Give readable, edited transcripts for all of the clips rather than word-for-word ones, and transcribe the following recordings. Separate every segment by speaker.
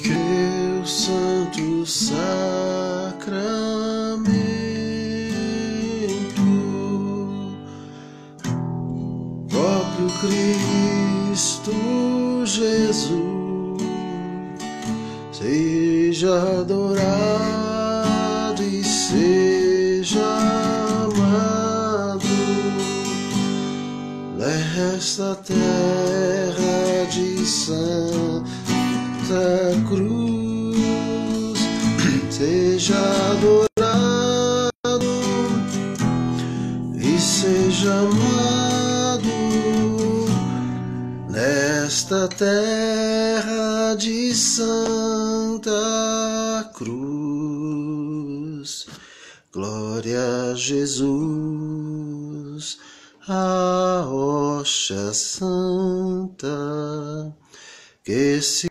Speaker 1: Que o santo sacramento, próprio Cristo Jesus, seja adorado e seja amado nesta terra de Santa Cruz, seja adorado e seja amado nesta terra de Santa Cruz. Glória a Jesus, a rocha santa, que se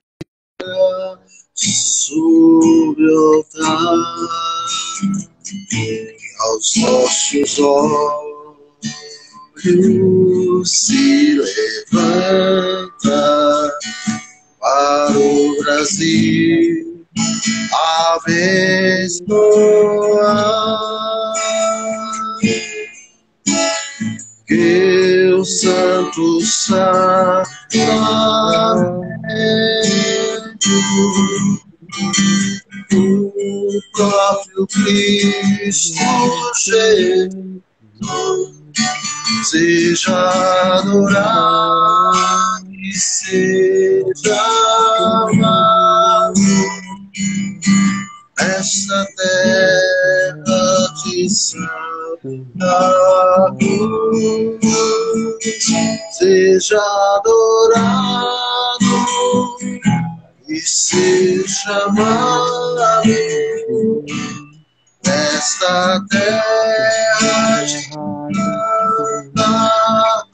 Speaker 1: sobre o altar, aos nossos olhos se levanta para o Brasil abençoar. Que o santo sacramento, o próprio Cristo Jesus, seja adorado e seja amado nesta terra de Santa Cruz, seja adorado e seja amado nesta terra de Santa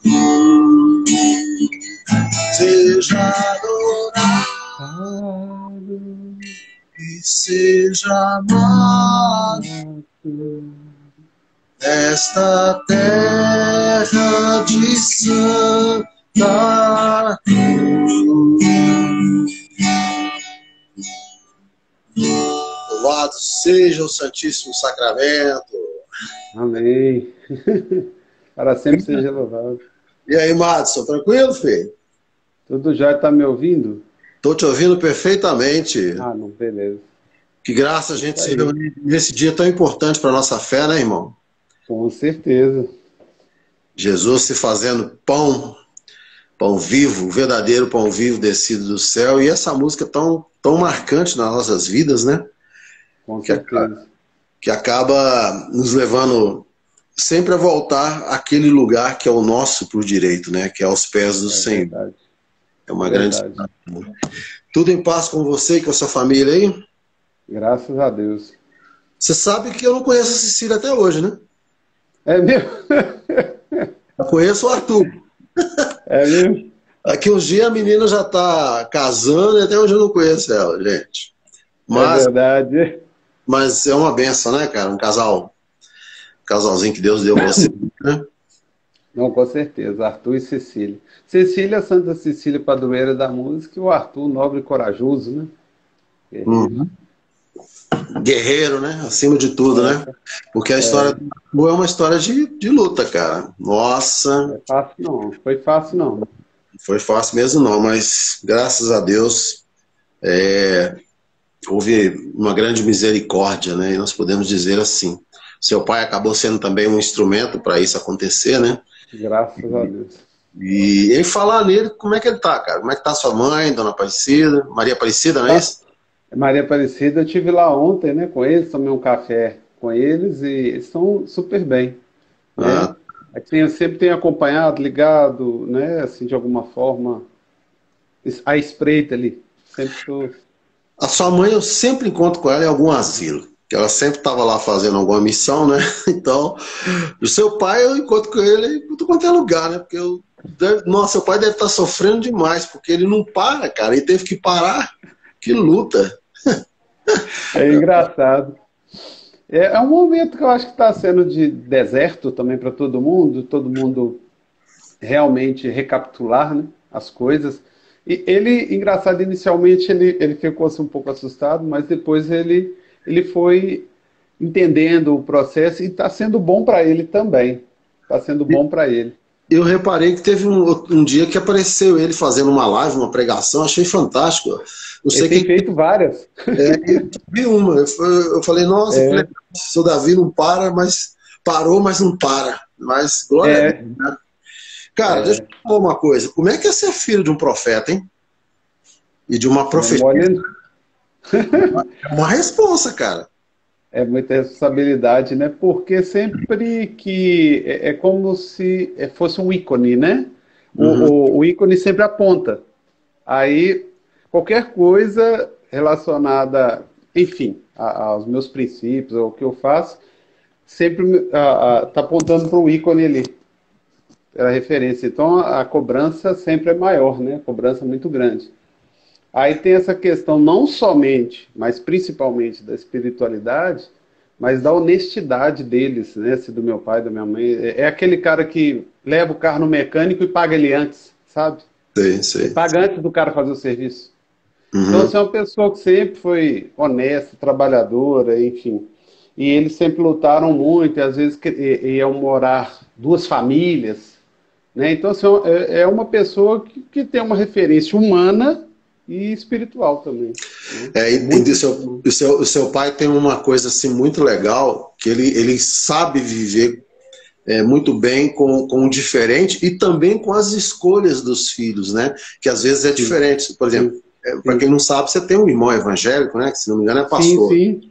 Speaker 1: Cruz, seja adorado e seja amado nesta terra de Santa Cruz. Louvado seja o Santíssimo Sacramento.
Speaker 2: Amém. Para sempre seja louvado.
Speaker 1: E aí, Madison, tranquilo, filho?
Speaker 2: Tudo já está me ouvindo?
Speaker 1: Estou te ouvindo perfeitamente.
Speaker 2: Ah, não, beleza.
Speaker 1: Que graça a gente se reunir nesse dia tão importante para a nossa fé, né, irmão?
Speaker 2: Com certeza.
Speaker 1: Jesus se fazendo pão, pão vivo, o verdadeiro pão vivo descido do céu. E essa música tão marcante nas nossas vidas, né?
Speaker 2: Com certeza.
Speaker 1: Que acaba nos levando sempre a voltar àquele lugar que é o nosso por direito, né? Que é aos pés do Senhor.
Speaker 2: Verdade.
Speaker 1: É uma grande... Tudo em paz com você e com a sua família aí?
Speaker 2: Graças a Deus.
Speaker 1: Você sabe que eu não conheço a Cecília até hoje, né?
Speaker 2: É mesmo?
Speaker 1: Eu conheço o Arthur.
Speaker 2: É mesmo?
Speaker 1: Aqui uns dias a menina já tá casando e até hoje eu não conheço ela, gente. Mas,
Speaker 2: é verdade.
Speaker 1: Mas é uma benção, né, cara? Um casalzinho que Deus deu a você, né?
Speaker 2: Não, com certeza. Arthur e Cecília. Cecília, Santa Cecília, padroeira da música, e o Arthur, nobre e corajoso, né?
Speaker 1: Uhum. Guerreiro, né? Acima de tudo, né? Porque a história do Arthur é uma história de luta, cara. Nossa.
Speaker 2: Não é fácil, não. Foi fácil, não.
Speaker 1: Não foi fácil mesmo, não. Mas, graças a Deus, houve uma grande misericórdia, né? E nós podemos dizer assim. Seu pai acabou sendo também um instrumento para isso acontecer, né?
Speaker 2: Graças a Deus.
Speaker 1: E em falar nele, como é que ele tá, cara? Como é que tá sua mãe, Dona Aparecida? Maria Aparecida, não é isso?
Speaker 2: Maria Aparecida, eu estive lá ontem, né, com eles, tomei um café com eles e eles estão super bem. Né? Assim, eu sempre tenho acompanhado, ligado, né, assim, de alguma forma, a espreita ali. Sempre estou...
Speaker 1: A sua mãe, eu sempre encontro com ela em algum asilo. Que ela sempre estava lá fazendo alguma missão, né? Então, o seu pai, eu encontro com ele em tudo quanto é lugar, né? Porque nossa, seu pai deve estar sofrendo demais, porque ele não para, cara. Ele teve que parar Que luta.
Speaker 2: É engraçado. É um momento que eu acho que está sendo de deserto também para todo mundo realmente recapitular, né, as coisas. E ele, engraçado, inicialmente ele ficou assim, um pouco assustado, mas depois ele foi entendendo o processo e está sendo bom para ele também. Está sendo bom para ele.
Speaker 1: Eu reparei que teve um dia que apareceu ele fazendo uma live, uma pregação, achei fantástico. Não sei
Speaker 2: Ele tem
Speaker 1: quem.
Speaker 2: feito várias.
Speaker 1: Eu vi uma, eu falei, nossa, que legal. Seu Davi não para, mas parou, mas não para. Mas glória a Deus, né? Cara, deixa eu te falar uma coisa. Como é que é ser filho de um profeta, hein? E de uma profetisa? É uma responsa, cara.
Speaker 2: É muita responsabilidade, né? Porque sempre que é como se fosse um ícone, né? O ícone sempre aponta. Aí qualquer coisa relacionada, enfim, aos meus princípios, ao que eu faço, sempre está apontando para o ícone ali, pela referência. Então a cobrança sempre é maior, né? A cobrança é muito grande. Aí tem essa questão não somente, mas principalmente da espiritualidade, mas da honestidade deles, né? Se do meu pai, da minha mãe. É aquele cara que leva o carro no mecânico e paga ele antes, sabe?
Speaker 1: Sei.
Speaker 2: Ele paga antes do cara fazer o serviço.
Speaker 1: Uhum.
Speaker 2: Então, você é uma pessoa que sempre foi honesta, trabalhadora, enfim. E eles sempre lutaram muito, e às vezes iam morar duas famílias, né? Então, assim, é uma pessoa que tem uma referência humana e espiritual também. Né?
Speaker 1: O seu pai tem uma coisa assim muito legal, que ele sabe viver muito bem com o diferente e também com as escolhas dos filhos, né? Que às vezes é diferente. Por exemplo, para quem não sabe, você tem um irmão evangélico, né? Que se não me engano é pastor.
Speaker 2: Sim.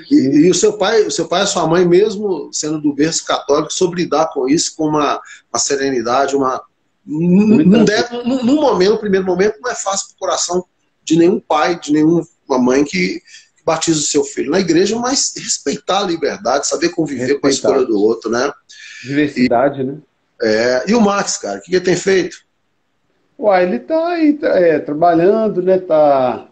Speaker 1: E o seu pai e a sua mãe, mesmo sendo do berço católico, soube lidar com isso com uma serenidade, no momento, no primeiro momento, não é fácil para o coração de nenhum pai, de nenhuma mãe que batiza o seu filho na igreja, mas respeitar a liberdade, saber conviver com a escolha do outro, né?
Speaker 2: Diversidade, né?
Speaker 1: E o Max, cara, o que ele tem feito?
Speaker 2: Uai, ele tá aí trabalhando, né? Tá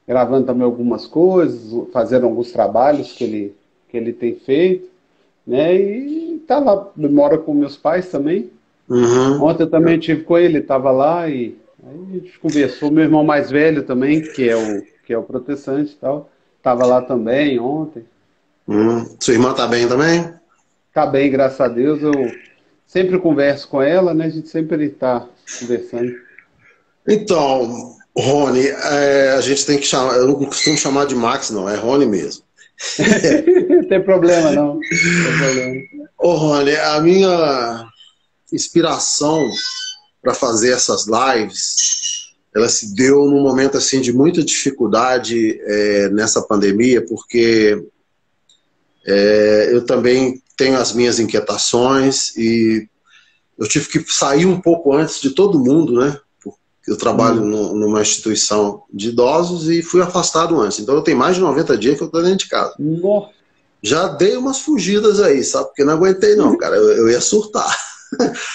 Speaker 2: gravando também algumas coisas, fazendo alguns trabalhos que ele tem feito, né? E tá lá, mora com meus pais também.
Speaker 1: Uhum.
Speaker 2: Ontem eu também estive com ele, estava lá e aí a gente conversou. Meu irmão mais velho também, que é o protestante e tal, estava lá também ontem.
Speaker 1: Sua irmã tá bem também?
Speaker 2: Tá bem, graças a Deus. Eu sempre converso com ela, né? A gente sempre está conversando.
Speaker 1: Então, Rony, a gente tem que chamar, eu não costumo chamar de Max, não, é Rony mesmo.
Speaker 2: Não tem problema, não. Não tem problema.
Speaker 1: Ô, Rony, a minha inspiração para fazer essas lives, ela se deu num momento assim de muita dificuldade nessa pandemia, porque eu também tenho as minhas inquietações e eu tive que sair um pouco antes de todo mundo, né? Eu trabalho numa instituição de idosos e fui afastado antes. Então eu tenho mais de 90 dias que eu estou dentro de casa.
Speaker 2: Nossa.
Speaker 1: Já dei umas fugidas aí, sabe? Porque não aguentei não, cara. Eu ia surtar.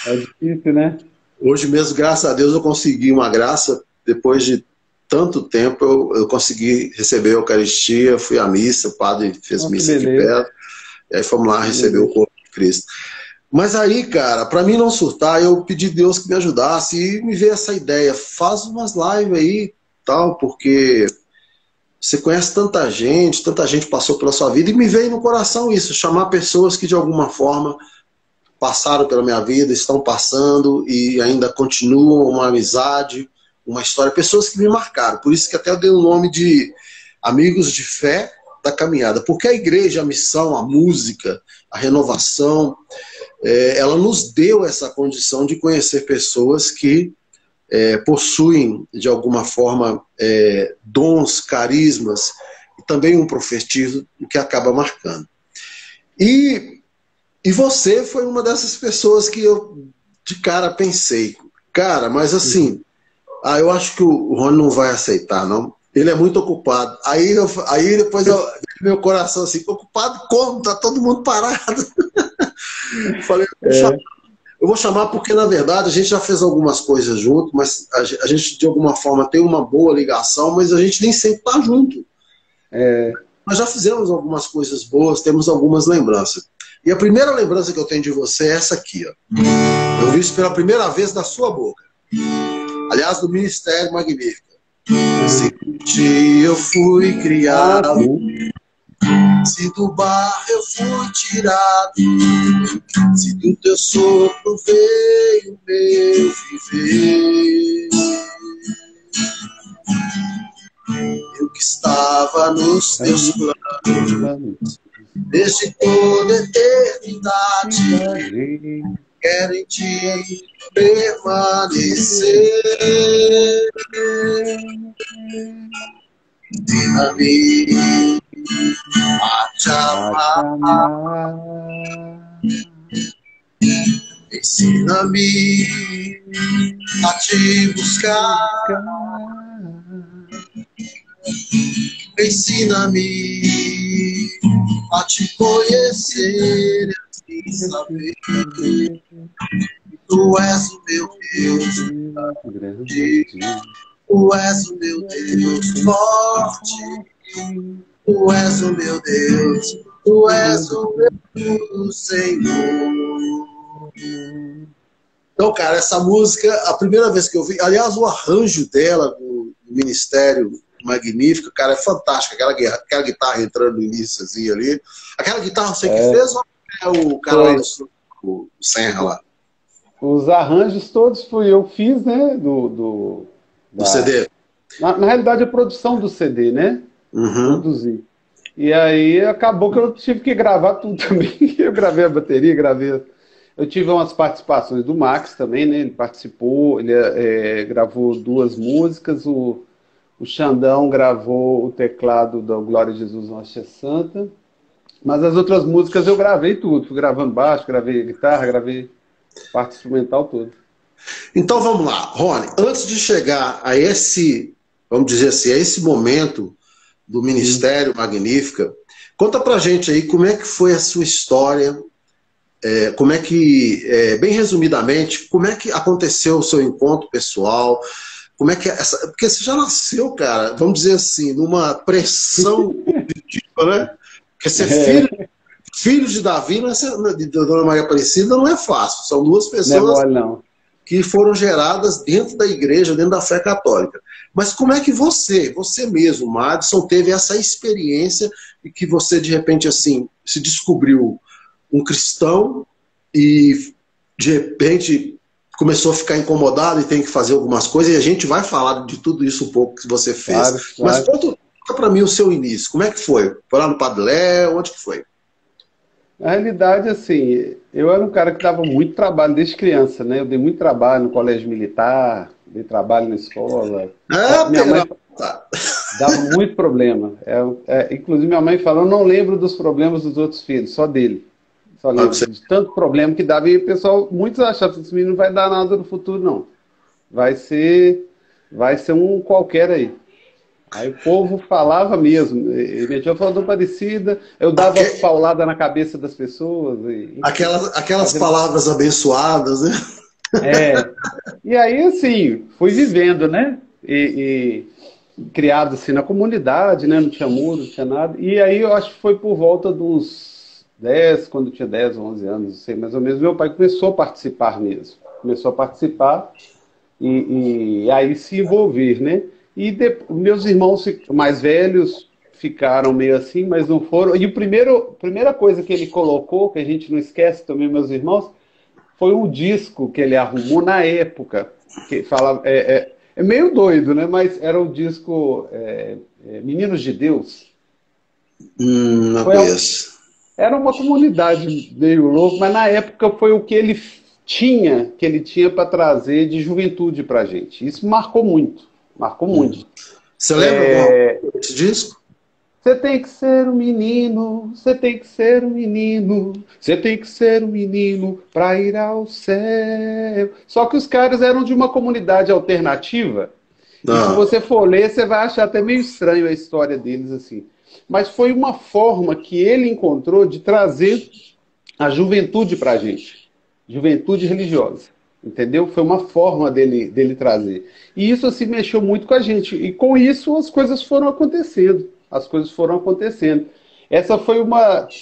Speaker 2: É difícil, né?
Speaker 1: Hoje mesmo, graças a Deus, eu consegui uma graça. Depois de tanto tempo, eu consegui receber a Eucaristia, fui à missa, o padre fez missa aqui perto. E aí fomos lá receber o corpo de Cristo. Mas aí, cara, para mim não surtar, eu pedi a Deus que me ajudasse e me veio essa ideia, faz umas lives aí, tal, porque você conhece tanta gente passou pela sua vida, e me veio no coração isso, chamar pessoas que de alguma forma passaram pela minha vida, estão passando e ainda continuam uma amizade, uma história, pessoas que me marcaram, por isso que até eu dei o nome de Amigos de Fé da Caminhada, porque a igreja, a missão, a música, a renovação, ela nos deu essa condição de conhecer pessoas que possuem, de alguma forma, dons, carismas, e também um profetismo que acaba marcando. E você foi uma dessas pessoas que eu, de cara, pensei, cara, mas assim, eu acho que o Rony não vai aceitar, não. Ele é muito ocupado. Aí depois meu coração assim, ocupado como? Tá todo mundo parado. Falei, Eu vou chamar porque, na verdade, a gente já fez algumas coisas junto, mas a gente, de alguma forma, tem uma boa ligação, mas a gente nem sempre está junto. Nós já fizemos algumas coisas boas, temos algumas lembranças. E a primeira lembrança que eu tenho de você é essa aqui, ó. Eu vi isso pela primeira vez da sua boca. Aliás, do Ministério Magnífico. Se por ti eu fui criado, se do barro eu fui tirado, se do teu sopro veio meu viver, eu que estava nos teus planos desde toda a eternidade, quero em ti permanecer. Ensina-me a te amar, ensina-me a te buscar, ensina-me a te conhecer, e saber que tu és o meu Deus grande, tu és o meu Deus forte, tu és o meu Deus, tu és o meu Senhor. Então, cara, essa música, a primeira vez que eu vi, aliás, o arranjo dela, do Ministério Magnífico, cara, é fantástico. Aquela guitarra entrando no início assim, ali. Aquela guitarra você que fez ou é o cara lá o Senra lá?
Speaker 2: Os arranjos todos fui eu que fiz, né? Do
Speaker 1: CD?
Speaker 2: Na realidade, a produção do CD, né? Produzi. E aí acabou que eu tive que gravar tudo também. Eu gravei a bateria, Eu tive umas participações do Max também, né? Ele participou, ele gravou 2 músicas, o Xandão gravou o teclado da Glória de Jesus Nossa Santa, mas as outras músicas eu gravei tudo, fui gravando baixo, gravei guitarra, gravei parte instrumental toda.
Speaker 1: Então vamos lá, Rony, antes de chegar a esse, vamos dizer assim, a esse momento do Ministério Magnífica, conta pra gente aí como é que foi a sua história, como é que, bem resumidamente, como é que aconteceu o seu encontro pessoal, como é que porque você já nasceu, cara, vamos dizer assim, numa pressão positiva, né? Porque ser filho de Davi, de Dona Maria Aparecida, não é fácil. São 2 pessoas que foram geradas dentro da igreja, dentro da fé católica. Mas como é que você mesmo, Madison, teve essa experiência e que você, de repente, assim, se descobriu um cristão e, de repente, começou a ficar incomodado e tem que fazer algumas coisas, e a gente vai falar de tudo isso um pouco que você fez. Claro. Mas conta para mim o seu início. Como é que foi? Foi lá no Padre Léo? Onde que foi?
Speaker 2: Na realidade, assim, eu era um cara que dava muito trabalho desde criança, né? Eu dei muito trabalho no colégio militar, dei trabalho na escola. Minha mãe dava muito problema. Inclusive, minha mãe falou, eu não lembro dos problemas dos outros filhos, só dele. Só lembro de tanto problema que dava. E o pessoal, muitos achavam que esse menino não vai dar nada no futuro, não. Vai ser um qualquer aí. Aí o povo falava mesmo. Minha tia falou parecida, eu dava paulada na cabeça das pessoas.
Speaker 1: Aquelas palavras abençoadas, né?
Speaker 2: E aí, assim, fui vivendo, né? E criado assim na comunidade, né? Não tinha muro, não tinha nada. E aí eu acho que foi por volta dos 10, quando eu tinha 10, 11 anos, não sei, mais ou menos, meu pai começou a participar mesmo. Começou a participar e aí se envolver, né? E meus irmãos mais velhos ficaram meio assim, mas não foram. E a primeira coisa que ele colocou, que a gente não esquece também, meus irmãos, foi um disco que ele arrumou na época, que falava, é meio doido, né? Mas era o disco Meninos de Deus.
Speaker 1: Não conheço.
Speaker 2: Era uma comunidade meio louca, mas na época foi o que ele tinha para trazer de juventude para a gente. Isso marcou muito. Marcou muito.
Speaker 1: Você lembra desse disco?
Speaker 2: Você tem que ser um menino, você tem que ser um menino, você tem que ser um menino para ir ao céu. Só que os caras eram de uma comunidade alternativa. E se você for ler, você vai achar até meio estranho a história deles assim. Mas foi uma forma que ele encontrou de trazer a juventude para a gente. juventude religiosa, entendeu? Foi uma forma dele trazer. E isso assim mexeu muito com a gente. E com isso as coisas foram acontecendo. As coisas foram acontecendo. Essa foi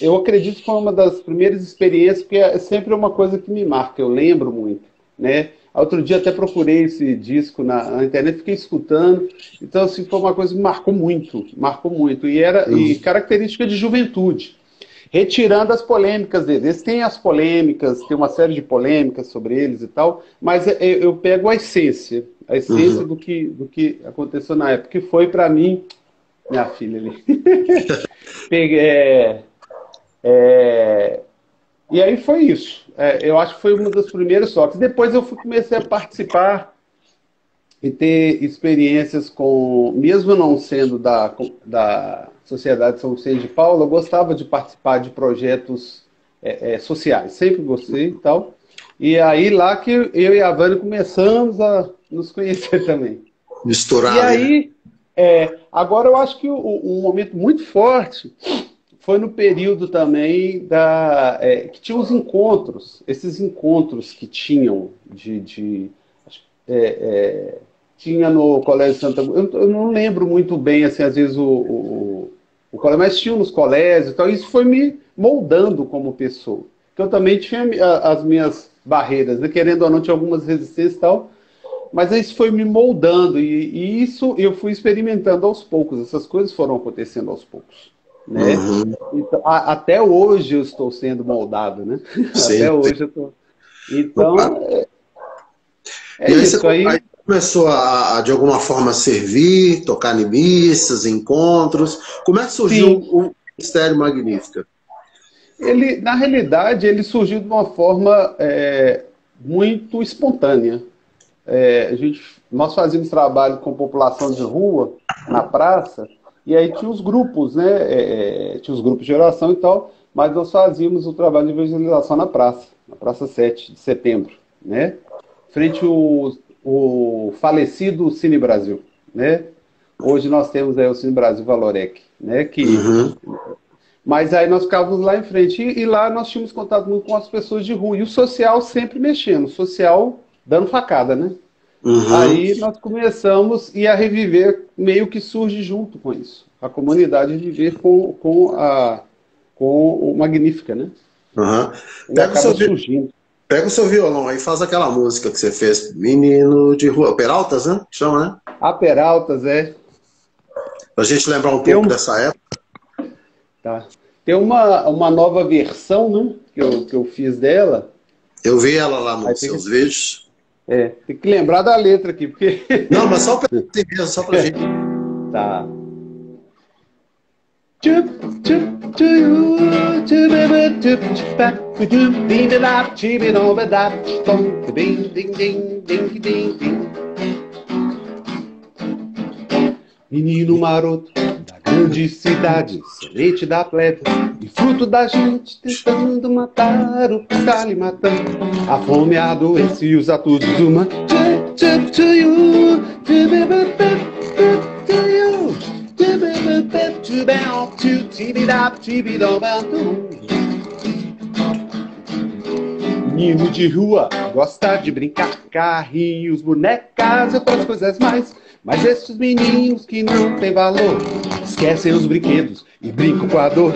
Speaker 2: eu acredito que foi uma das primeiras experiências, porque é sempre uma coisa que me marca, eu lembro muito, né? Outro dia até procurei esse disco na internet, fiquei escutando, então assim, foi uma coisa que marcou muito, e característica de juventude, retirando as polêmicas deles. Eles têm as polêmicas, tem uma série de polêmicas sobre eles e tal, mas eu pego a essência do que aconteceu na época, que foi para mim, minha filha ali. Peguei, e aí foi isso. Eu acho que foi uma das primeiras toques. Depois eu comecei a participar e ter experiências com, mesmo não sendo da Sociedade São Vicente de Paulo, eu gostava de participar de projetos sociais. Sempre gostei e tal. E aí lá que eu e a Vânia começamos a nos conhecer também.
Speaker 1: Misturar.
Speaker 2: E aí, agora eu acho que um momento muito forte foi no período também que tinha os encontros, esses encontros que tinham tinha no Colégio Santa... Eu não lembro muito bem, assim, às vezes o colégio, mas tinha nos colégios e tal, isso foi me moldando como pessoa. Porque eu também tinha as minhas barreiras, né? Querendo ou não, tinha algumas resistências e tal, mas isso foi me moldando, e isso eu fui experimentando aos poucos, essas coisas foram acontecendo aos poucos, né? Então, até hoje eu estou sendo moldado, né?
Speaker 1: Sim,
Speaker 2: até hoje eu estou... Então,
Speaker 1: e aí isso. Aí começou a, de alguma forma, servir, tocar em missas, encontros. Como é que surgiu o Ministério Magnífica?
Speaker 2: Na realidade, ele surgiu de uma forma muito espontânea. Nós fazíamos trabalho com população de rua, na praça, e aí tinha os grupos, né? Tinha os grupos de oração e tal, mas nós fazíamos o trabalho de evangelização na Praça 7 de Setembro, né? Frente o falecido Cine Brasil, né? Hoje nós temos aí o Cine Brasil Valorec, né? Mas aí nós ficávamos lá em frente, e lá nós tínhamos contato muito com as pessoas de rua, e o social sempre mexendo, o social dando facada, né? Aí nós começamos a reviver, meio que surge junto com isso. A comunidade viver com o Magnífica, né? Ele acaba surgindo.
Speaker 1: Pega o seu violão aí, faz aquela música que você fez, Menino de Rua, Peraltas, né? Chama, né?
Speaker 2: A Peraltas,
Speaker 1: Pra gente lembrar um pouco dessa época.
Speaker 2: Tá. Tem uma nova versão, né? Que eu fiz dela.
Speaker 1: Eu vi ela lá nos seus vídeos.
Speaker 2: Tem que lembrar da letra aqui, porque...
Speaker 1: Não, mas só pra gente.
Speaker 2: Tá. Menino maroto da grande cidade, semente da plebe e fruto da gente, tentando matar o que está lhe matando. A fome, a doença e os atos humanos. Menino de rua gosta de brincar, carrinhos, bonecas e outras coisas mais. Mas esses meninos que não têm valor esquecem os brinquedos e brincam com a dor.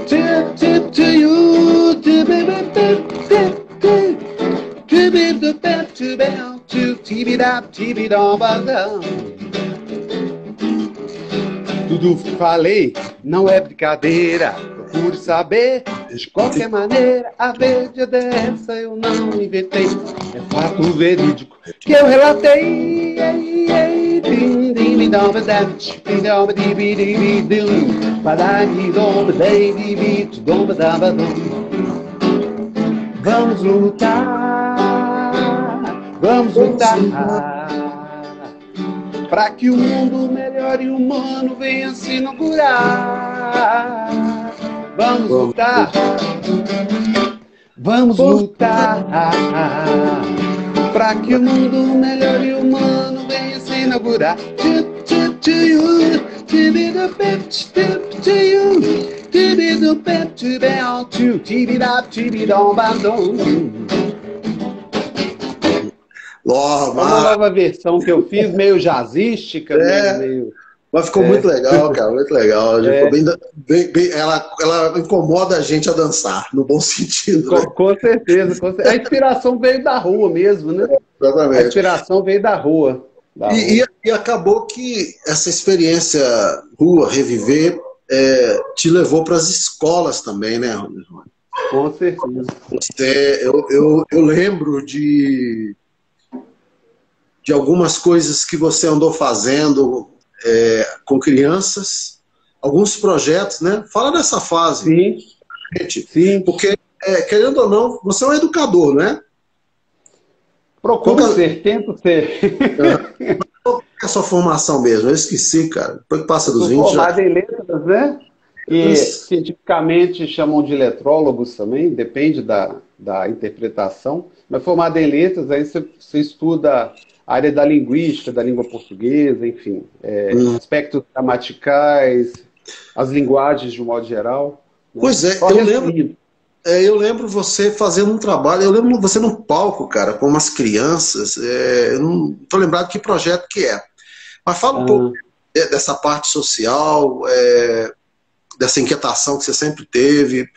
Speaker 2: Tudo falei, não é brincadeira. Procure saber, de qualquer maneira. A verdade dessa eu não inventei. É fato verídico que eu relatei. Vamos lutar para que o mundo melhor e humano venha se inaugurar. Vamos lutar para que o mundo melhor e humano venha se inaugurar.
Speaker 1: Oh,
Speaker 2: É uma nova versão que eu fiz, meio jazzística, meio...
Speaker 1: Mas ficou muito legal, cara, muito legal. Ficou ela incomoda a gente a dançar, no bom sentido, né?
Speaker 2: Com certeza, com certeza. A inspiração veio da rua mesmo, né? A
Speaker 1: Exatamente.
Speaker 2: inspiração veio da rua.
Speaker 1: E acabou que essa experiência rua, reviver, te levou para as escolas também, né, Rony?
Speaker 2: Com certeza.
Speaker 1: Eu lembro de algumas coisas que você andou fazendo com crianças, alguns projetos, né? Fala dessa fase.
Speaker 2: Sim,
Speaker 1: gente,
Speaker 2: sim.
Speaker 1: Porque, querendo ou não, você é um educador, né?
Speaker 2: Procuro ser, tento ser.
Speaker 1: Qual é a sua formação mesmo? Eu esqueci, cara. Depois que passa dos
Speaker 2: Sou
Speaker 1: 20 já...
Speaker 2: formado em letras, né? Que cientificamente chamam de letrólogos também, depende da interpretação. Mas formado em letras, aí você estuda a área da linguística, da língua portuguesa, enfim, aspectos gramaticais, as linguagens de um modo geral. Né?
Speaker 1: Pois é, eu lembro você fazendo um trabalho, eu lembro você no palco, cara, com umas crianças, eu não estou lembrado que projeto que é. Mas fala um pouco dessa parte social, dessa inquietação que você sempre teve,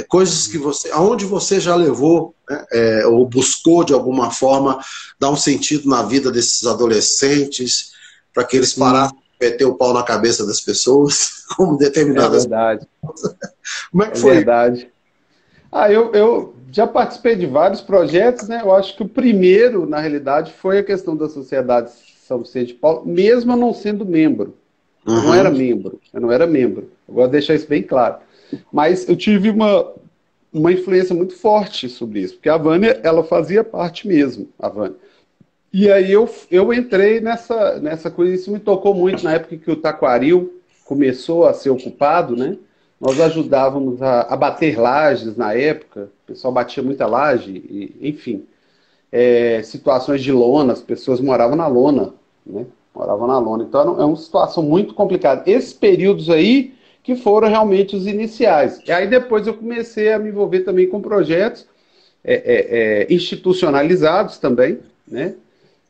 Speaker 1: coisas que aonde você já levou, né, ou buscou de alguma forma dar um sentido na vida desses adolescentes, para que eles parassem de meter o pau na cabeça das pessoas, como determinadas.
Speaker 2: É verdade.
Speaker 1: Como é que foi?
Speaker 2: Verdade. Eu já participei de vários projetos, né? Eu acho que o primeiro, na realidade, foi a questão da Sociedade São Vicente de Paulo, mesmo eu não sendo membro. Eu não era membro, eu não era membro. Eu gosto de deixar isso bem claro. Mas eu tive uma influência muito forte sobre isso, porque a Vânia, ela fazia parte mesmo, a Vânia. E aí eu entrei nessa coisa, isso me tocou muito na época que o Taquaril começou a ser ocupado, né? Nós ajudávamos a bater lajes na época, o pessoal batia muita laje, enfim. Situações de lona, as pessoas moravam na lona, né? Moravam na lona. Então é uma situação muito complicada. Esses períodos aí que foram realmente os iniciais. E aí depois eu comecei a me envolver também com projetos institucionalizados também, né?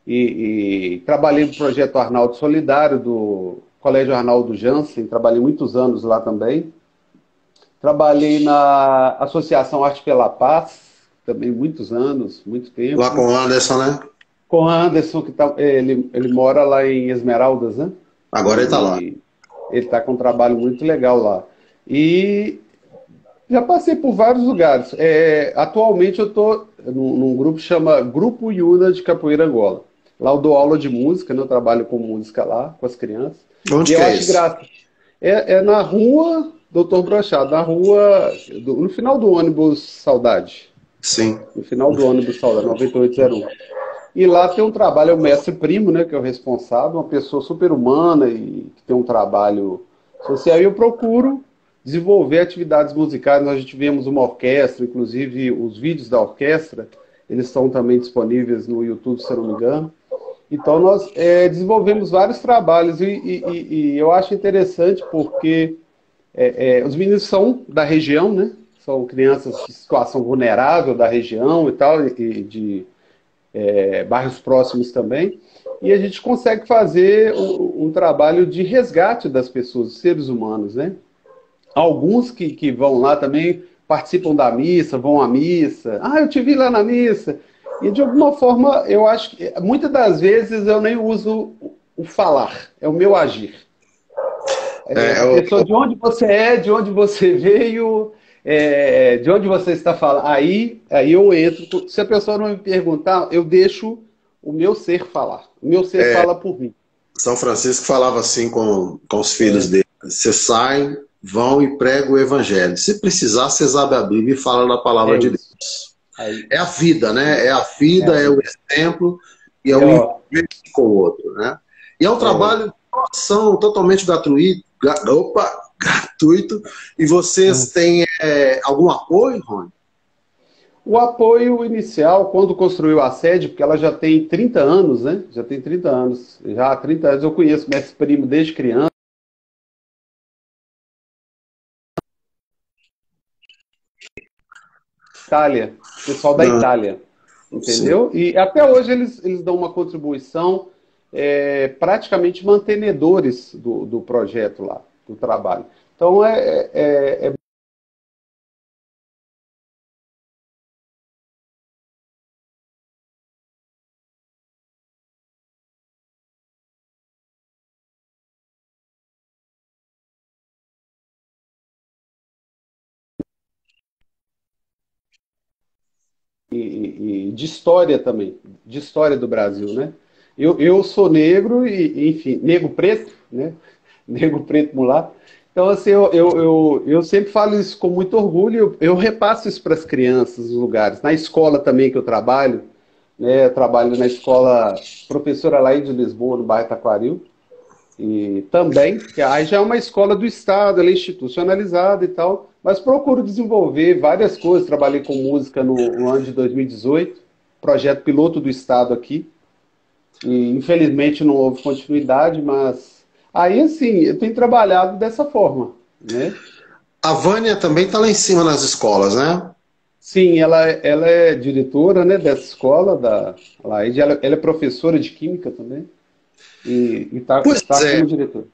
Speaker 2: E trabalhei no projeto Arnaldo Solidário, do Colégio Arnaldo Jansen, trabalhei muitos anos lá também. Trabalhei na Associação Arte pela Paz, também muitos anos, muito tempo.
Speaker 1: Lá com o Anderson, né?
Speaker 2: Com o Anderson, que ele mora lá em Esmeraldas, né?
Speaker 1: Agora ele está lá.
Speaker 2: Ele está com um trabalho muito legal lá. E já passei por vários lugares. Atualmente eu estou num grupo que chama Grupo Iuna de Capoeira Angola. Lá eu dou aula de música, né? Eu trabalho com música lá, com as crianças.
Speaker 1: Onde
Speaker 2: e
Speaker 1: que
Speaker 2: eu
Speaker 1: é
Speaker 2: acho
Speaker 1: isso?
Speaker 2: graça. É na rua Doutor Brochado, na rua, no final do ônibus Saudade.
Speaker 1: Sim.
Speaker 2: No final do ônibus Saudade, 9801. E lá tem um trabalho, é o mestre Primo, né, que é o responsável, uma pessoa super humana e que tem um trabalho social. E eu procuro desenvolver atividades musicais. Nós tivemos uma orquestra, inclusive os vídeos da orquestra, eles estão também disponíveis no YouTube, se eu não me engano. Então nós desenvolvemos vários trabalhos e eu acho interessante porque os meninos são da região, né? São crianças de situação vulnerável da região e tal, e de bairros próximos também, e a gente consegue fazer um trabalho de resgate das pessoas, dos seres humanos, né? Alguns que vão lá também participam da missa, vão à missa. Eu te vi lá na missa. E de alguma forma, eu acho que muitas das vezes eu nem uso o falar, é o meu agir. A pessoa, de onde você é, de onde você veio, de onde você está falando. Aí eu entro. Se a pessoa não me perguntar, eu deixo o meu ser falar. O meu ser fala por mim.
Speaker 1: São Francisco falava assim com os filhos dele. Vocês saem, vão e pregam o evangelho. Se precisar, vocês abrem a Bíblia e falam da palavra de Deus. É a vida, né? É a vida, é o exemplo e é o envolvimento com o outro, né? E é um trabalho de doação totalmente gratuito. E vocês têm algum apoio, Rony?
Speaker 2: O apoio inicial, quando construiu a sede, porque ela já tem 30 anos, né? Já tem 30 anos. Já há 30 anos eu conheço o mestre Primo desde criança. Itália, pessoal da Itália. entendeu? Sim. E até hoje eles dão uma contribuição praticamente mantenedores do projeto lá, do trabalho. Então, e de história também, de história do Brasil, né? Eu sou negro e, enfim, negro preto, né? Negro preto mulato. Então, assim, eu sempre falo isso com muito orgulho, eu repasso isso para as crianças nos lugares. Na escola também que eu trabalho, né? Eu trabalho na escola Professora Laide de Lisboa, no bairro Taquaril, e também, que aí já é uma escola do Estado, ela é institucionalizada e tal, mas procuro desenvolver várias coisas. Trabalhei com música no ano de 2018, projeto piloto do Estado aqui, e infelizmente não houve continuidade, mas aí assim, eu tenho trabalhado dessa forma, né?
Speaker 1: A Vânia também está lá em cima nas escolas, né?
Speaker 2: Sim, ela é diretora, né, dessa escola, ela é professora de Química também, e está
Speaker 1: Pois é.
Speaker 2: como diretora.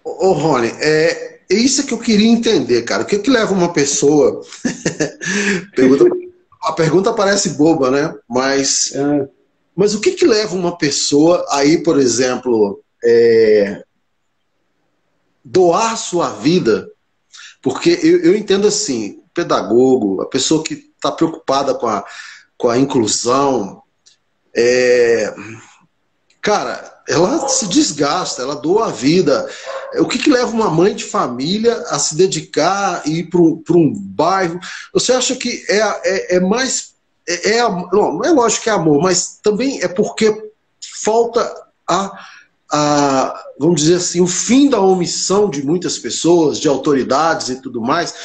Speaker 1: Ô, Rony, é isso que eu queria entender, cara. O que que leva uma pessoa... A pergunta parece boba, né? Mas o que que leva uma pessoa aí, por exemplo, doar sua vida? Porque eu entendo assim, o pedagogo, a pessoa que está preocupada com a inclusão, cara, ela se desgasta, ela doa a vida. O que que leva uma mãe de família a se dedicar e ir para um bairro? Você acha que é mais... não é lógico que é amor, mas também é porque falta vamos dizer assim, o fim da omissão de muitas pessoas, de autoridades e tudo mais.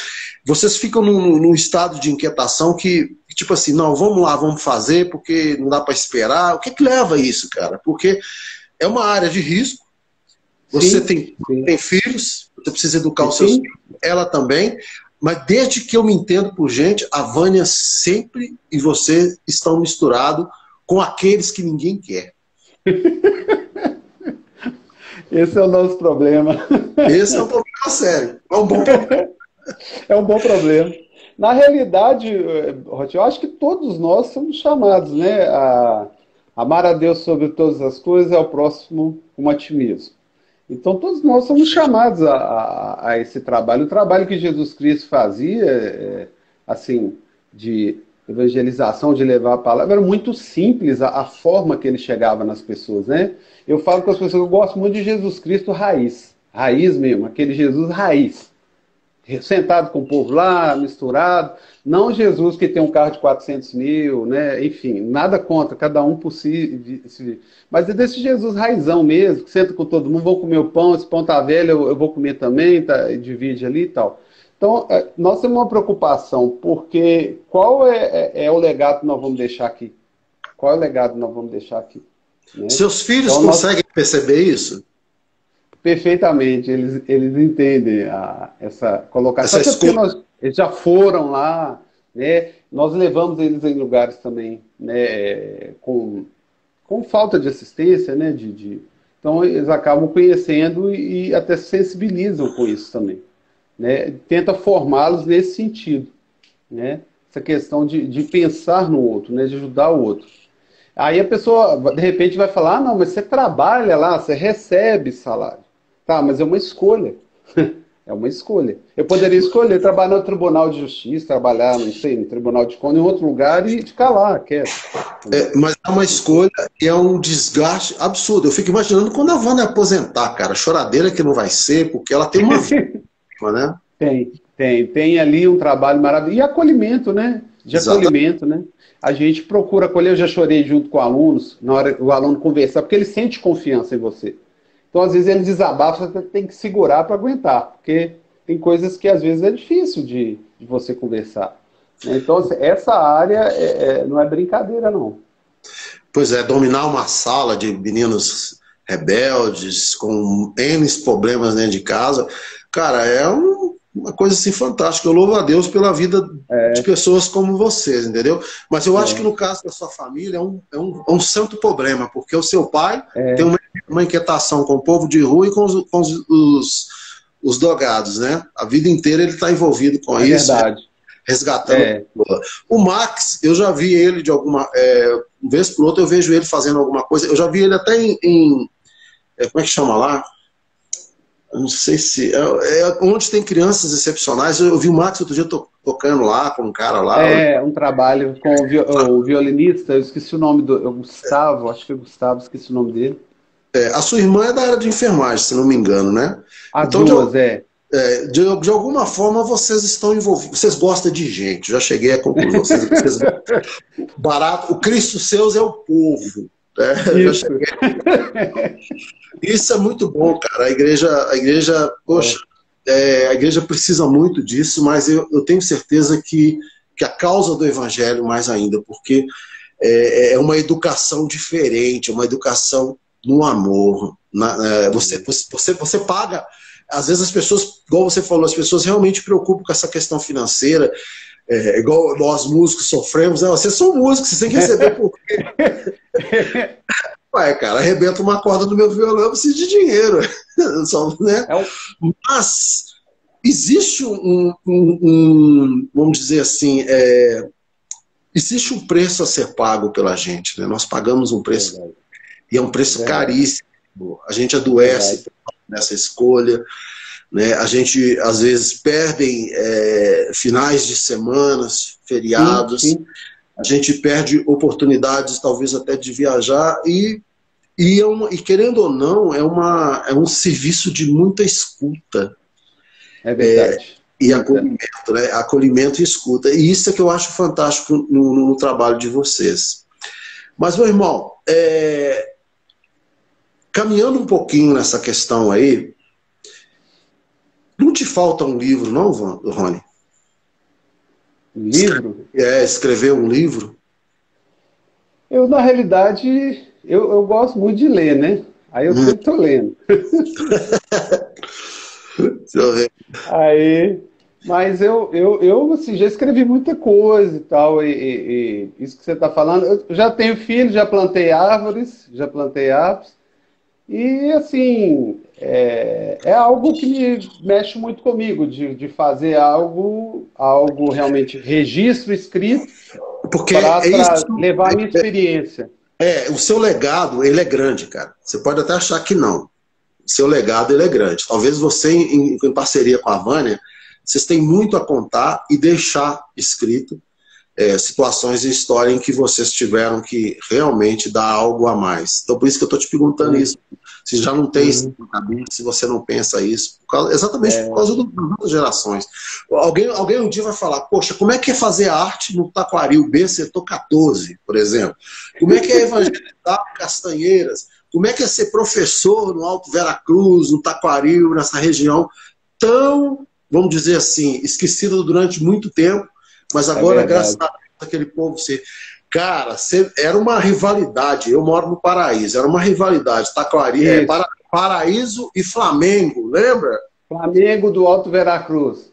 Speaker 1: Vocês ficam num estado de inquietação que, tipo assim, não, vamos lá, vamos fazer, porque não dá para esperar. O que que leva a isso, cara? Porque é uma área de risco, você tem filhos, você precisa educar os seus filhos, ela também, mas desde que eu me entendo por gente, a Vânia sempre e você estão misturados com aqueles que ninguém quer.
Speaker 2: Esse é o nosso problema.
Speaker 1: Esse é um problema sério. É um bom problema.
Speaker 2: É um bom problema. Na realidade, Roth, eu acho que todos nós somos chamados, né, a amar a Deus sobre todas as coisas e ao próximo com otimismo. Então, todos nós somos chamados a esse trabalho. O trabalho que Jesus Cristo fazia, assim, de evangelização, de levar a palavra, era muito simples a forma que ele chegava nas pessoas, né? Eu falo com as pessoas, eu gosto muito de Jesus Cristo raiz. Raiz mesmo, aquele Jesus raiz. Sentado com o povo lá, misturado. Não Jesus que tem um carro de 400 mil, né? Enfim, nada contra, cada um por si. Mas é desse Jesus raizão mesmo, que senta com todo mundo, vou comer o pão, esse pão tá velho, eu vou comer também, tá, divide ali e tal. Então, nós temos uma preocupação, porque qual é o legado que nós vamos deixar aqui? Qual é o legado que nós vamos deixar aqui? Né?
Speaker 1: Seus filhos então, conseguem perceber isso?
Speaker 2: Perfeitamente, eles entendem essa colocação. Até porque eles já foram lá, né? Nós levamos eles em lugares também, né? Com falta de assistência, né? Então eles acabam conhecendo e até se sensibilizam com isso também, né? Tenta formá-los nesse sentido, né? Essa questão de pensar no outro, né? De ajudar o outro. Aí a pessoa, de repente, vai falar, não, mas você trabalha lá, você recebe salário. Tá, mas é uma escolha. É uma escolha. Eu poderia escolher trabalhar no Tribunal de Justiça, trabalhar, não sei, no Tribunal de Contas, em outro lugar e ficar lá, quieto.
Speaker 1: Mas é uma escolha e é um desgaste absurdo. Eu fico imaginando quando a Vânia aposentar, cara, a choradeira que não vai ser, porque ela tem uma vida, né?
Speaker 2: Tem ali um trabalho maravilhoso. E acolhimento, né? De acolhimento, né? A gente procura acolher, eu já chorei junto com alunos, na hora o aluno conversar, porque ele sente confiança em você. Então, às vezes, ele desabafa, você tem que segurar para aguentar, porque tem coisas que, às vezes, é difícil de você conversar. Então, assim, essa área não é brincadeira, não.
Speaker 1: Pois é, dominar uma sala de meninos rebeldes, com N problemas dentro de casa, cara, uma coisa assim fantástica. Eu louvo a Deus pela vida de pessoas como vocês, entendeu? Mas eu acho que no caso da sua família é um santo problema, porque o seu pai tem uma inquietação com o povo de rua e com os drogados, né? A vida inteira ele está envolvido com isso.
Speaker 2: Verdade.
Speaker 1: Resgatando. O Max, eu já vi ele de alguma... uma vez por outra eu vejo ele fazendo alguma coisa. Eu já vi ele até como é que chama lá? Eu não sei se... onde tem crianças excepcionais. Eu vi o Max outro dia tocando lá com um cara lá.
Speaker 2: Um trabalho com o violinista. Eu esqueci o nome do... Gustavo, acho que é Gustavo, esqueci o nome dele.
Speaker 1: A sua irmã é da área de enfermagem, se não me engano, né?
Speaker 2: As duas,
Speaker 1: de alguma forma vocês estão envolvidos. Vocês gostam de gente. Já cheguei à conclusão. Vocês barato. O Cristo seus é o povo.
Speaker 2: Isso.
Speaker 1: Isso é muito bom, cara. A igreja, poxa, a igreja precisa muito disso, mas eu tenho certeza que a causa do evangelho mais ainda, porque é uma educação diferente, uma educação no amor. Você paga. Às vezes as pessoas, igual você falou, as pessoas realmente preocupam com essa questão financeira, igual nós músicos sofremos. Vocês são músicos, vocês têm que receber por quê? Ué, cara, arrebenta uma corda do meu violão, eu preciso de dinheiro. Né? Mas existe vamos dizer assim, existe um preço a ser pago pela gente, né? Nós pagamos um preço, e é um preço caríssimo. A gente adoece nessa escolha, né? A gente às vezes perde finais de semanas, feriados. Sim. A gente perde oportunidades, talvez até de viajar, e querendo ou não, é um serviço de muita escuta.
Speaker 2: É verdade.
Speaker 1: E acolhimento, né? Acolhimento e escuta. E isso é que eu acho fantástico no trabalho de vocês. Mas, meu irmão, caminhando um pouquinho nessa questão aí, não te falta um livro, não, Rony?
Speaker 2: Um livro?
Speaker 1: Escrever um livro?
Speaker 2: Eu, na realidade, eu gosto muito de ler, né? Aí eu sempre estou lendo.
Speaker 1: Deixa eu ver.
Speaker 2: Mas eu assim, já escrevi muita coisa e tal, e isso que você está falando, eu já tenho filho, já plantei árvores, e assim, é algo que me mexe muito comigo, de fazer algo realmente, registro escrito, para levar a minha experiência.
Speaker 1: O seu legado, ele é grande, cara. Você pode até achar que não. O seu legado, ele é grande. Talvez você, em parceria com a Vânia, vocês têm muito a contar e deixar escrito situações e história em que vocês tiveram que realmente dar algo a mais. Então, por isso que eu estou te perguntando isso. Se já não tem isso na cabeça, se você não pensa isso, exatamente por causa das gerações. Alguém um dia vai falar, poxa, como é que é fazer arte no Taquaril B, setor 14, por exemplo? Como é que é evangelizar Castanheiras? Como é que é ser professor no Alto Veracruz, no Taquaril, nessa região tão, vamos dizer assim, esquecida durante muito tempo, mas agora, graças a Deus, aquele povo ser... Cara, era uma rivalidade. Eu moro no Paraíso, era uma rivalidade. Taquari, Paraíso e Flamengo, lembra?
Speaker 2: Flamengo do Alto Veracruz.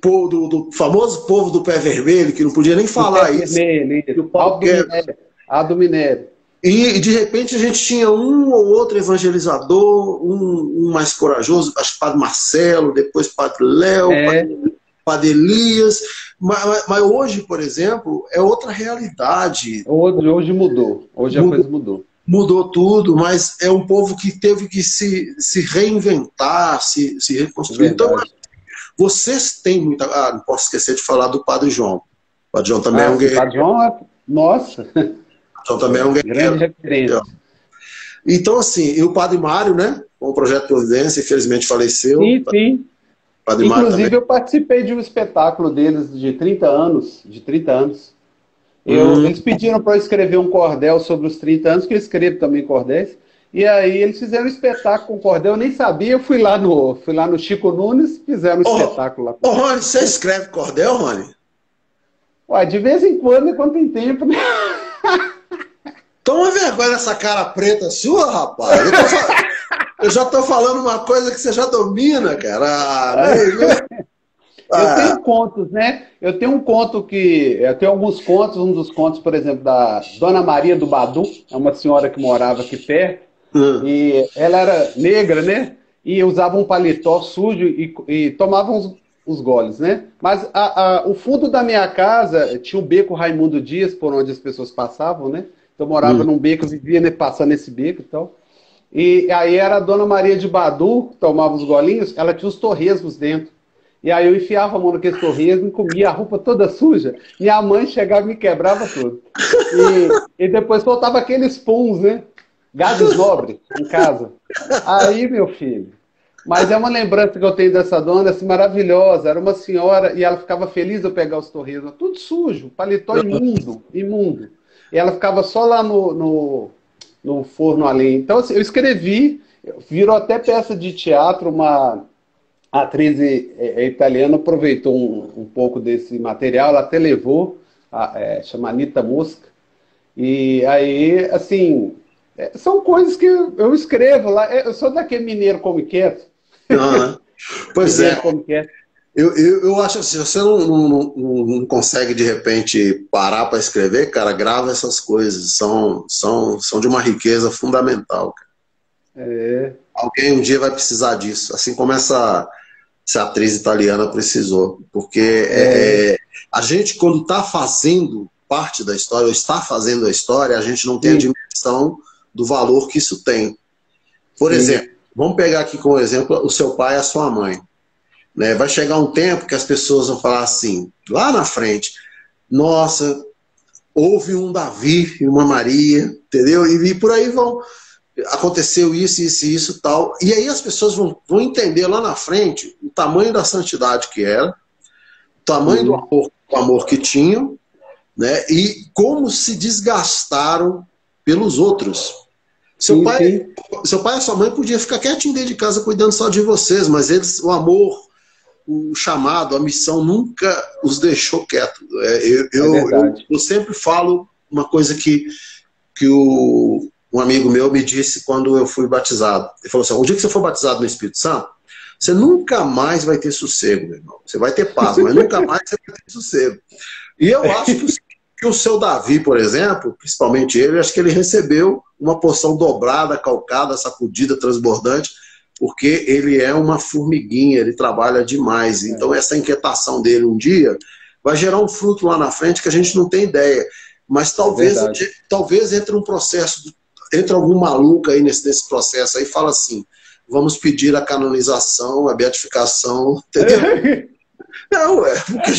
Speaker 1: Do famoso povo do pé vermelho, que não podia nem falar isso.
Speaker 2: Do Alto do Minério.
Speaker 1: E de repente a gente tinha um ou outro evangelizador, um mais corajoso, acho que Padre Marcelo, depois Padre Léo, Padre Elias. Mas hoje, por exemplo, é outra realidade.
Speaker 2: Hoje mudou. Hoje a coisa mudou.
Speaker 1: Mudou tudo, mas é um povo que teve que se reinventar, se reconstruir. Então, vocês têm muita... não posso esquecer de falar do Padre João. O Padre João também é um guerreiro.
Speaker 2: O Padre João nossa!
Speaker 1: O João também é um guerreiro.
Speaker 2: Grande referência.
Speaker 1: Então, assim, e o Padre Mário, né? Com o Projeto Providência, infelizmente faleceu.
Speaker 2: Sim. Inclusive, eu participei de um espetáculo deles de 30 anos. Eles pediram para eu escrever um cordel sobre os 30 anos, que eu escrevo também cordéis. E aí eles fizeram um espetáculo com cordel, eu nem sabia, eu fui lá no Chico Nunes, fizeram um espetáculo lá.
Speaker 1: Rony, você escreve cordel, Rony?
Speaker 2: Ué, de vez em quando tem tempo, né?
Speaker 1: Toma vergonha nessa cara preta sua, rapaz. Eu já tô falando uma coisa que você já domina, cara.
Speaker 2: Eu tenho contos, né? Eu tenho um conto que... Eu tenho alguns contos, um dos contos, por exemplo, da Dona Maria do Badu, é uma senhora que morava aqui perto, e ela era negra, né? E usava um paletó sujo e tomava uns goles, né? Mas o fundo da minha casa tinha o beco Raimundo Dias, por onde as pessoas passavam, né? Então eu morava num beco, eu vivia, né, passando nesse beco e tal. E aí era a Dona Maria de Badu, que tomava os golinhos, ela tinha os torresmos dentro. E aí eu enfiava a mão naqueles torresmos, comia a roupa toda suja, minha mãe chegava e me quebrava tudo. E depois soltava aqueles puns, né? Gados nobres, em casa. Aí, meu filho... Mas é uma lembrança que eu tenho dessa dona, assim, maravilhosa. Era uma senhora e ela ficava feliz de eu pegar os torresmos. Tudo sujo, paletó imundo, imundo. E ela ficava só lá no forno ali. Então, assim, eu escrevi, virou até peça de teatro, uma atriz italiana aproveitou um pouco desse material, ela até levou, chama Anita Mosca. E aí, assim, são coisas que eu escrevo lá. Eu sou daquele mineiro como quieto.
Speaker 1: Pois é. Eu acho assim, se você não consegue de repente parar para escrever, cara, grava essas coisas. São de uma riqueza fundamental, cara. Alguém um dia vai precisar disso, assim como essa atriz italiana precisou. Porque a gente, quando está fazendo parte da história, ou está fazendo a história, a gente não tem a dimensão do valor que isso tem. Por exemplo, vamos pegar aqui como exemplo o seu pai e a sua mãe. Né? Vai chegar um tempo que as pessoas vão falar assim, lá na frente, nossa, houve um Davi e uma Maria, entendeu? E por aí aconteceu isso, tal. E aí as pessoas vão entender lá na frente o tamanho da santidade que era, o tamanho do amor que tinham, né? E como se desgastaram pelos outros. Seu pai e sua mãe podiam ficar quietinho dentro de casa cuidando só de vocês, mas o amor, o chamado, a missão nunca os deixou quietos. Eu sempre falo uma coisa que um amigo meu me disse quando eu fui batizado. Ele falou assim, o dia que você for batizado no Espírito Santo, você nunca mais vai ter sossego, meu irmão. Você vai ter paz, mas nunca mais você vai ter sossego. E eu acho que o seu Davi, por exemplo, principalmente ele, acho que ele recebeu uma porção dobrada, calcada, sacudida, transbordante, porque ele é uma formiguinha, ele trabalha demais. Então essa inquietação dele um dia vai gerar um fruto lá na frente que a gente não tem ideia. Mas talvez entre um processo, entre algum maluco aí nesse processo aí, fala assim, vamos pedir a canonização, a beatificação, entendeu? Não, porque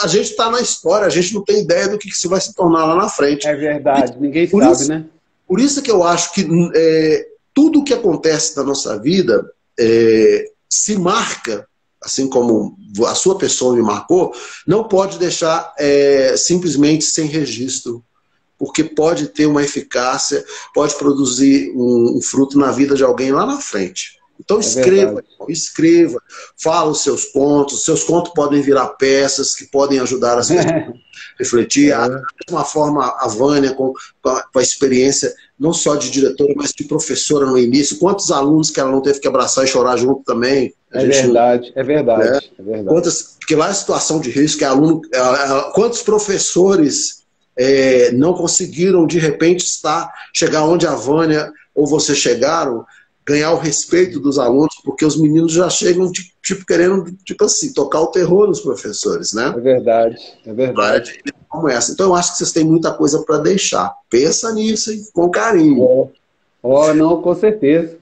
Speaker 1: a gente está na história, a gente não tem ideia do que se vai se tornar lá na frente.
Speaker 2: É verdade, ninguém sabe, né?
Speaker 1: Por isso que eu acho que tudo o que acontece na nossa vida se marca, assim como a sua pessoa me marcou, não pode deixar simplesmente sem registro, porque pode ter uma eficácia, pode produzir um fruto na vida de alguém lá na frente. Então escreva, fala os seus contos podem virar peças que podem ajudar as pessoas a refletir. Da mesma forma, a Vânia, com a experiência não só de diretora, mas de professora no início, quantos alunos que ela não teve que abraçar e chorar junto também.
Speaker 2: É verdade.
Speaker 1: Porque lá é situação de risco, quantos professores não conseguiram de repente chegar onde a Vânia ou você chegaram, ganhar o respeito dos alunos, porque os meninos já chegam querendo assim, tocar o terror nos professores, né?
Speaker 2: É verdade.
Speaker 1: Como essa. Então eu acho que vocês têm muita coisa para deixar. Pensa nisso, hein? Com carinho.
Speaker 2: Não, com certeza.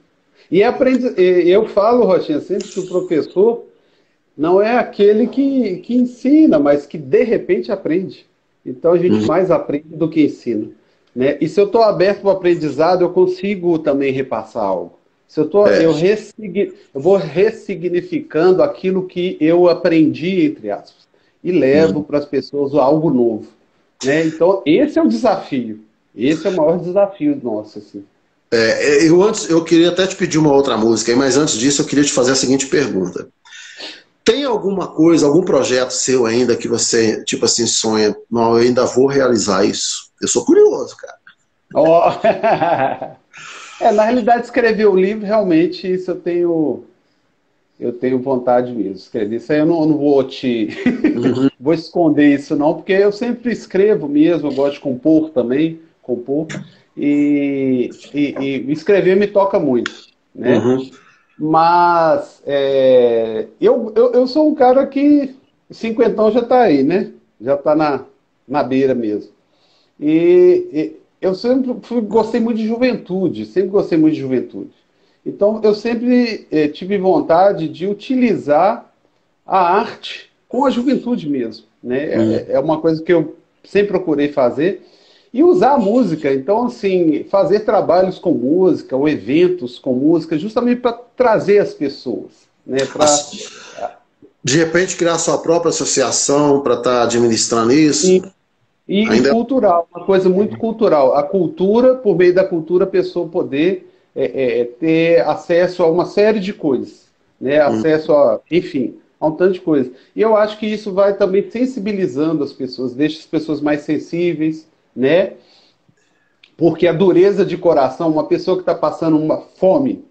Speaker 2: E eu falo, Rochinha, sempre que o professor não é aquele que ensina, mas que de repente aprende. Então a gente mais aprende do que ensina. Né? E se eu estou aberto para o aprendizado, eu consigo também repassar algo. Se eu vou ressignificando aquilo que eu aprendi, entre aspas, e levo para as pessoas algo novo. Né? Então, esse é o desafio. Esse é o maior desafio nosso. Assim.
Speaker 1: Eu queria até te pedir uma outra música, mas antes disso eu queria te fazer a seguinte pergunta. Tem alguma coisa, algum projeto seu ainda que você, tipo assim, sonha, não, eu ainda vou realizar isso? Eu sou curioso, cara.
Speaker 2: Na realidade, escrever o livro, realmente, isso eu eu tenho vontade mesmo de escrever. Isso aí eu não vou vou esconder isso não, porque eu sempre escrevo mesmo, eu gosto de compor também, e escrever me toca muito, né?
Speaker 1: Uhum.
Speaker 2: Mas eu sou um cara que cinquentão já está aí, né? Já está na beira mesmo. E eu sempre gostei muito de juventude, sempre gostei muito de juventude. Então, eu sempre tive vontade de utilizar a arte com a juventude mesmo, né? É uma coisa que eu sempre procurei fazer. E usar a música, então, assim, fazer trabalhos com música, ou eventos com música, justamente para trazer as pessoas, né?
Speaker 1: De repente, criar sua própria associação para estar administrando isso.
Speaker 2: E cultural, uma coisa muito cultural. A cultura, por meio da cultura, a pessoa poder ter acesso a uma série de coisas, né? Acesso a, enfim, a um tanto de coisas. E eu acho que isso vai também sensibilizando as pessoas, deixa as pessoas mais sensíveis, né? Porque a dureza de coração, uma pessoa que está passando uma fome,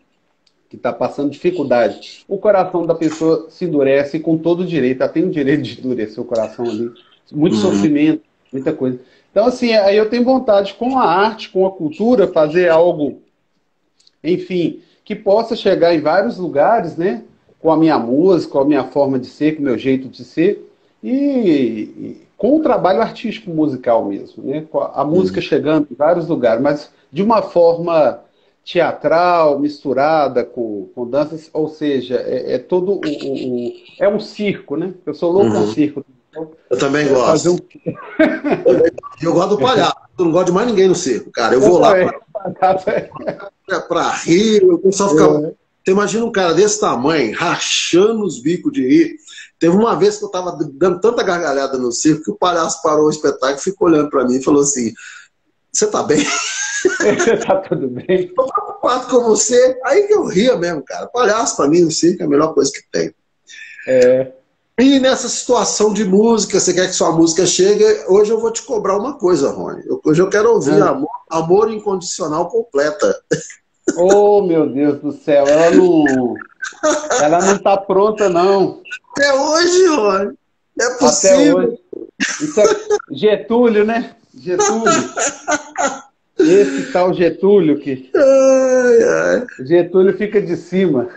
Speaker 2: que está passando dificuldade, o coração da pessoa se endurece com todo o direito, ela tem o direito de endurecer o coração ali, muito sofrimento, muita coisa. Então, assim, aí eu tenho vontade, com a arte, com a cultura, fazer algo, enfim, que possa chegar em vários lugares, né? Com a minha música, com a minha forma de ser, com o meu jeito de ser, e com o trabalho artístico musical mesmo, né? Com a música chegando em vários lugares, mas de uma forma teatral, misturada com danças, ou seja, todo é um circo, né? Eu sou louco com circo.
Speaker 1: Eu também gosto. Eu gosto do palhaço. Eu não gosto de mais ninguém no circo, cara. Eu vou lá pra rir, o pessoal fica... Você imagina um cara desse tamanho, rachando os bicos de rir. Teve uma vez que eu tava dando tanta gargalhada no circo que o palhaço parou o espetáculo e ficou olhando pra mim e falou assim: você tá bem?
Speaker 2: Tá tudo bem?
Speaker 1: Tô preocupado com você. Aí que eu ria mesmo, cara. Palhaço pra mim no circo é a melhor coisa que tem. E nessa situação de música, você quer que sua música chegue, hoje eu vou te cobrar uma coisa, Rony. Hoje eu quero ouvir Amor Incondicional completa.
Speaker 2: Oh, meu Deus do céu, ela não tá pronta, não.
Speaker 1: Até hoje, Rony. É possível.
Speaker 2: Até hoje. Isso é Getúlio, né? Getúlio. Esse tal Getúlio que... Getúlio fica de cima.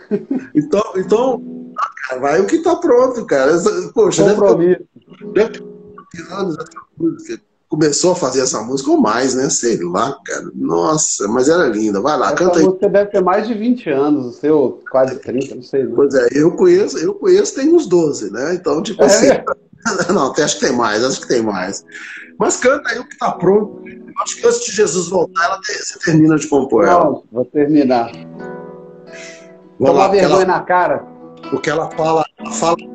Speaker 1: Então vai o que tá pronto, cara. Poxa,
Speaker 2: compromisso.
Speaker 1: Deve ter anos essa música. Começou a fazer essa música ou mais, né? Sei lá, cara. Nossa, mas era linda. Vai lá, canta aí.
Speaker 2: Essa música deve ter mais de 20 anos, o seu quase 30, não sei. Não.
Speaker 1: Pois é, eu conheço tem uns 12, né? Então, tipo assim... Não, acho que tem mais. Mas canta aí o que tá pronto. Eu acho que antes de Jesus voltar, você termina de compor ela.
Speaker 2: Não, vou terminar. Tomar vergonha na cara.
Speaker 1: Porque ela fala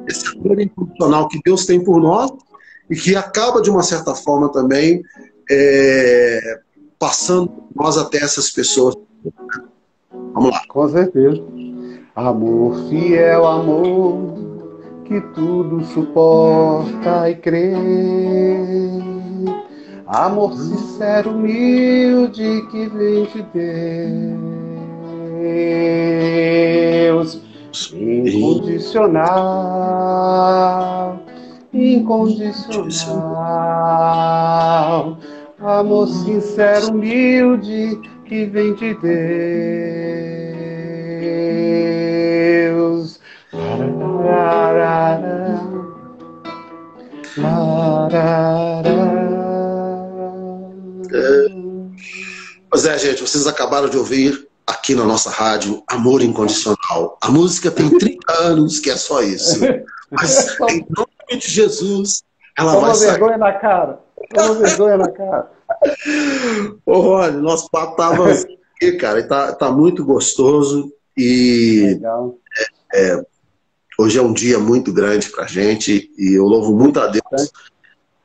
Speaker 1: desse amor incondicional que Deus tem por nós e que acaba, de uma certa forma, também passando nós até essas pessoas. Vamos lá.
Speaker 2: Com certeza. Amor fiel, amor que tudo suporta e crê. Amor sincero, humilde que vem de Deus. Incondicional, incondicional. Amor sincero, humilde que vem de Deus.
Speaker 1: Pois é, gente, vocês acabaram de ouvir aqui na nossa rádio Amor Incondicional. A música tem 30 anos que é só isso. Mas em nome de Jesus, ela vai sair.
Speaker 2: Vergonha na cara. Toma vergonha na cara.
Speaker 1: Ô, Rony, nosso papo tava aqui, cara, e tá muito gostoso. E
Speaker 2: legal.
Speaker 1: Hoje é um dia muito grande pra gente e eu louvo muito a Deus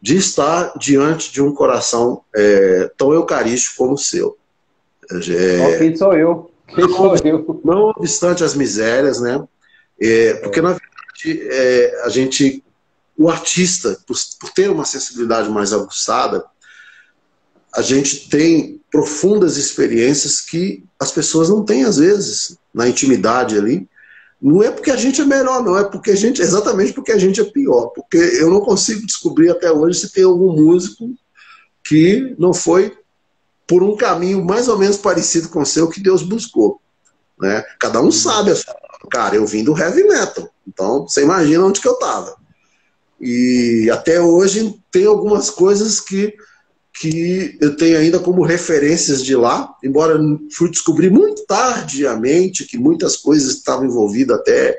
Speaker 1: de estar diante de um coração tão eucarístico como o seu.
Speaker 2: Quem sou eu?
Speaker 1: Não obstante as misérias, né? Porque, na verdade, o artista, por ter uma sensibilidade mais aguçada, a gente tem profundas experiências que as pessoas não têm, às vezes, na intimidade ali, Não é porque a gente é melhor, não, é porque exatamente porque a gente é pior. Porque eu não consigo descobrir até hoje se tem algum músico que não foi por um caminho mais ou menos parecido com o seu que Deus buscou. Né? Cada um sabe, cara, eu vim do heavy metal, então você imagina onde que eu estava. E até hoje tem algumas coisas que eu tenho ainda como referências de lá, embora fui descobrir muito tardiamente que muitas coisas estavam envolvidas até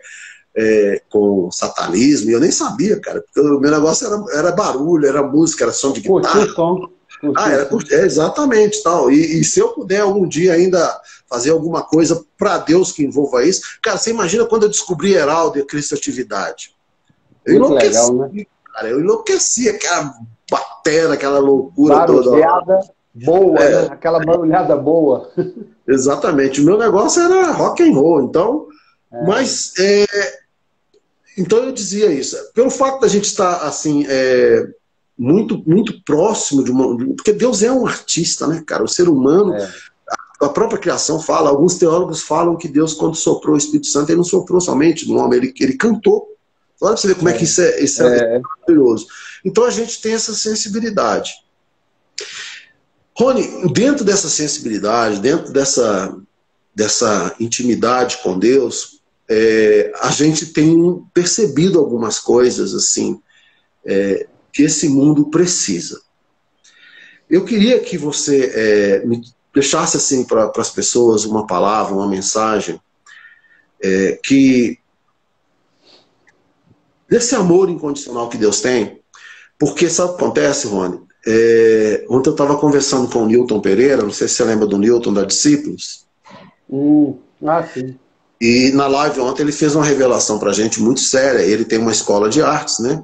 Speaker 1: com satanismo, e eu nem sabia, cara, porque o meu negócio era barulho, era música, era som de guitarra.
Speaker 2: Curtiu o som.
Speaker 1: Exatamente. Tal. E se eu puder algum dia ainda fazer alguma coisa para Deus que envolva isso, cara, você imagina quando eu descobri Heraldo e a Cristiatividade. Eu enlouqueci, legal, né? Cara, eu enlouqueci, aquela batera, aquela loucura
Speaker 2: barulhada toda. Boa, né? Aquela barulhada boa.
Speaker 1: Exatamente. O meu negócio era rock and roll, então. Mas então eu dizia isso. Pelo fato da gente estar assim muito, muito próximo porque Deus é um artista, né, cara? O ser humano, a própria criação fala, alguns teólogos falam que Deus, quando soprou o Espírito Santo, ele não soprou somente no homem, ele cantou. Olha pra você ver como é que isso é maravilhoso. Então a gente tem essa sensibilidade. Rony, dentro dessa sensibilidade, dentro dessa intimidade com Deus, a gente tem percebido algumas coisas assim que esse mundo precisa. Eu queria que você me deixasse assim para as pessoas uma palavra, uma mensagem que desse amor incondicional que Deus tem, porque sabe o que acontece, Rony? Ontem eu estava conversando com o Newton Pereira, não sei se você lembra do Newton da Discípulos.
Speaker 2: Sim.
Speaker 1: E na live ontem ele fez uma revelação para a gente muito séria. Ele tem uma escola de artes, né?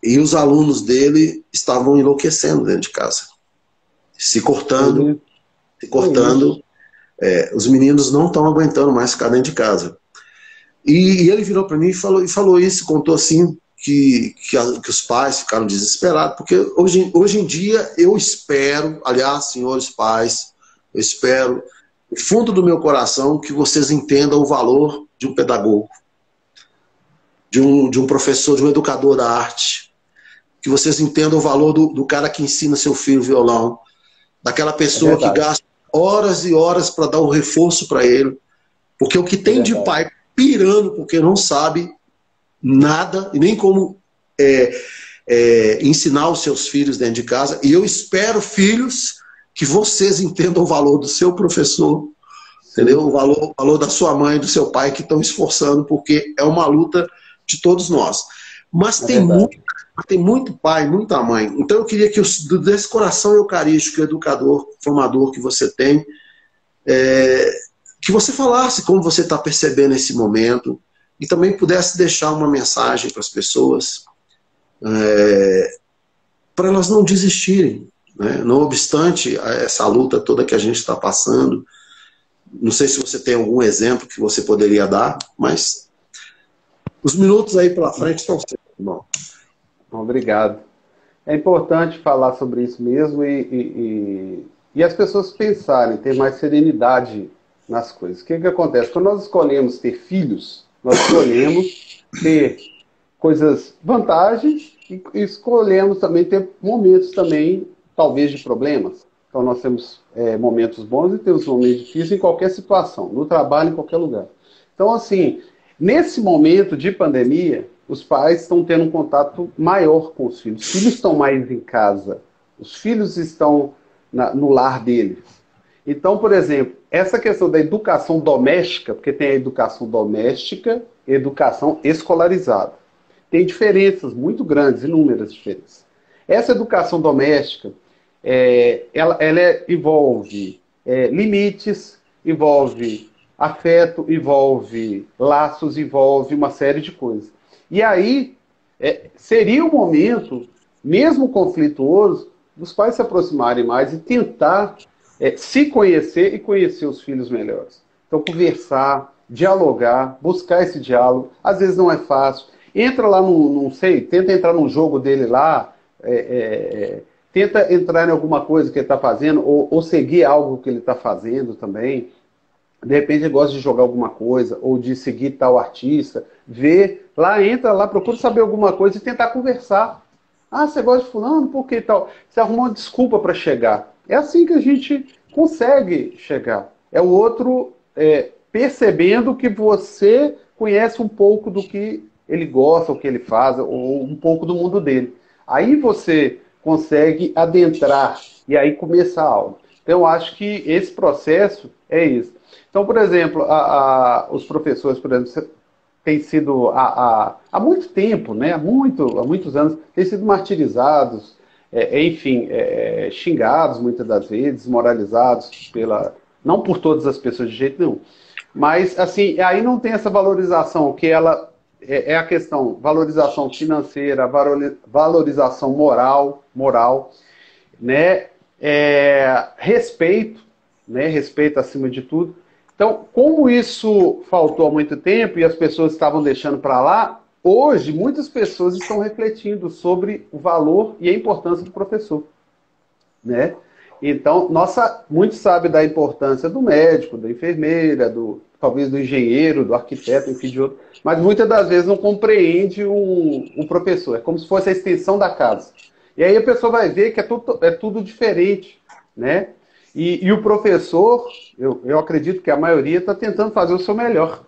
Speaker 1: E os alunos dele estavam enlouquecendo dentro de casa. Se cortando. Os meninos não estão aguentando mais ficar dentro de casa. E ele virou para mim e falou isso, contou assim que os pais ficaram desesperados, porque hoje em dia eu espero, aliás, senhores pais, eu espero, no fundo do meu coração, que vocês entendam o valor de um pedagogo, de um professor, de um educador da arte, que vocês entendam o valor do cara que ensina seu filho violão, daquela pessoa que gasta horas e horas para dar um reforço para ele, porque o que tem de pai pirando porque não sabe nada e nem como ensinar os seus filhos dentro de casa. E eu espero, filhos, que vocês entendam o valor do seu professor, entendeu? O valor da sua mãe, do seu pai, que estão esforçando, porque é uma luta de todos nós. Mas tem muito pai, muita mãe. Então eu queria que desse coração eucarístico, educador, formador que você tem, que você falasse como você está percebendo esse momento e também pudesse deixar uma mensagem para as pessoas para elas não desistirem, né? Não obstante essa luta toda que a gente está passando. Não sei se você tem algum exemplo que você poderia dar, mas os minutos aí pela frente estão sendo bom.
Speaker 2: Obrigado. É importante falar sobre isso mesmo e as pessoas pensarem, ter mais serenidade nas coisas. O que acontece? Quando nós escolhemos ter filhos, nós escolhemos ter vantagens e escolhemos também ter momentos também, talvez, de problemas. Então nós temos momentos bons e temos momentos difíceis em qualquer situação, no trabalho, em qualquer lugar. Então, assim, nesse momento de pandemia, os pais estão tendo um contato maior com os filhos. Os filhos estão mais em casa. Os filhos estão no lar deles. Então, por exemplo, essa questão da educação doméstica, porque tem a educação doméstica e educação escolarizada. Tem diferenças muito grandes, inúmeras diferenças. Essa educação doméstica, ela envolve limites, envolve afeto, envolve laços, envolve uma série de coisas. E aí, seria o momento, mesmo conflituoso, dos pais se aproximarem mais e tentar se conhecer e conhecer os filhos melhores. Então, conversar, dialogar, buscar esse diálogo. Às vezes não é fácil. Entra lá tenta entrar num jogo dele lá, tenta entrar em alguma coisa que ele está fazendo, ou seguir algo que ele está fazendo também. de repente ele gosta de jogar alguma coisa, ou de seguir tal artista, vê, lá entra lá, procura saber alguma coisa e tentar conversar. Ah, você gosta de fulano? Por que tal? Você arruma uma desculpa para chegar. É assim que a gente consegue chegar. É o outro percebendo que você conhece um pouco do que ele gosta, o que ele faz, ou um pouco do mundo dele. Aí você consegue adentrar e aí começar algo. Então, eu acho que esse processo é isso. Então, por exemplo, os professores, por exemplo, têm sido há muito tempo, né, há muitos anos, têm sido martirizados, enfim, xingados muitas das vezes, desmoralizados não por todas as pessoas de jeito nenhum. Mas, assim, aí não tem essa valorização, que ela é a questão, valorização financeira, valorização moral, né? Respeito, né? Respeito acima de tudo. Então, como isso faltou há muito tempo e as pessoas estavam deixando para lá, hoje muitas pessoas estão refletindo sobre o valor e a importância do professor, né? Então, muitos sabem da importância do médico, da enfermeira, talvez do engenheiro, do arquiteto, enfim, de outro, mas muitas das vezes não compreende um professor. É como se fosse a extensão da casa. E aí a pessoa vai ver que é tudo diferente, né? E o professor, eu acredito que a maioria está tentando fazer o seu melhor.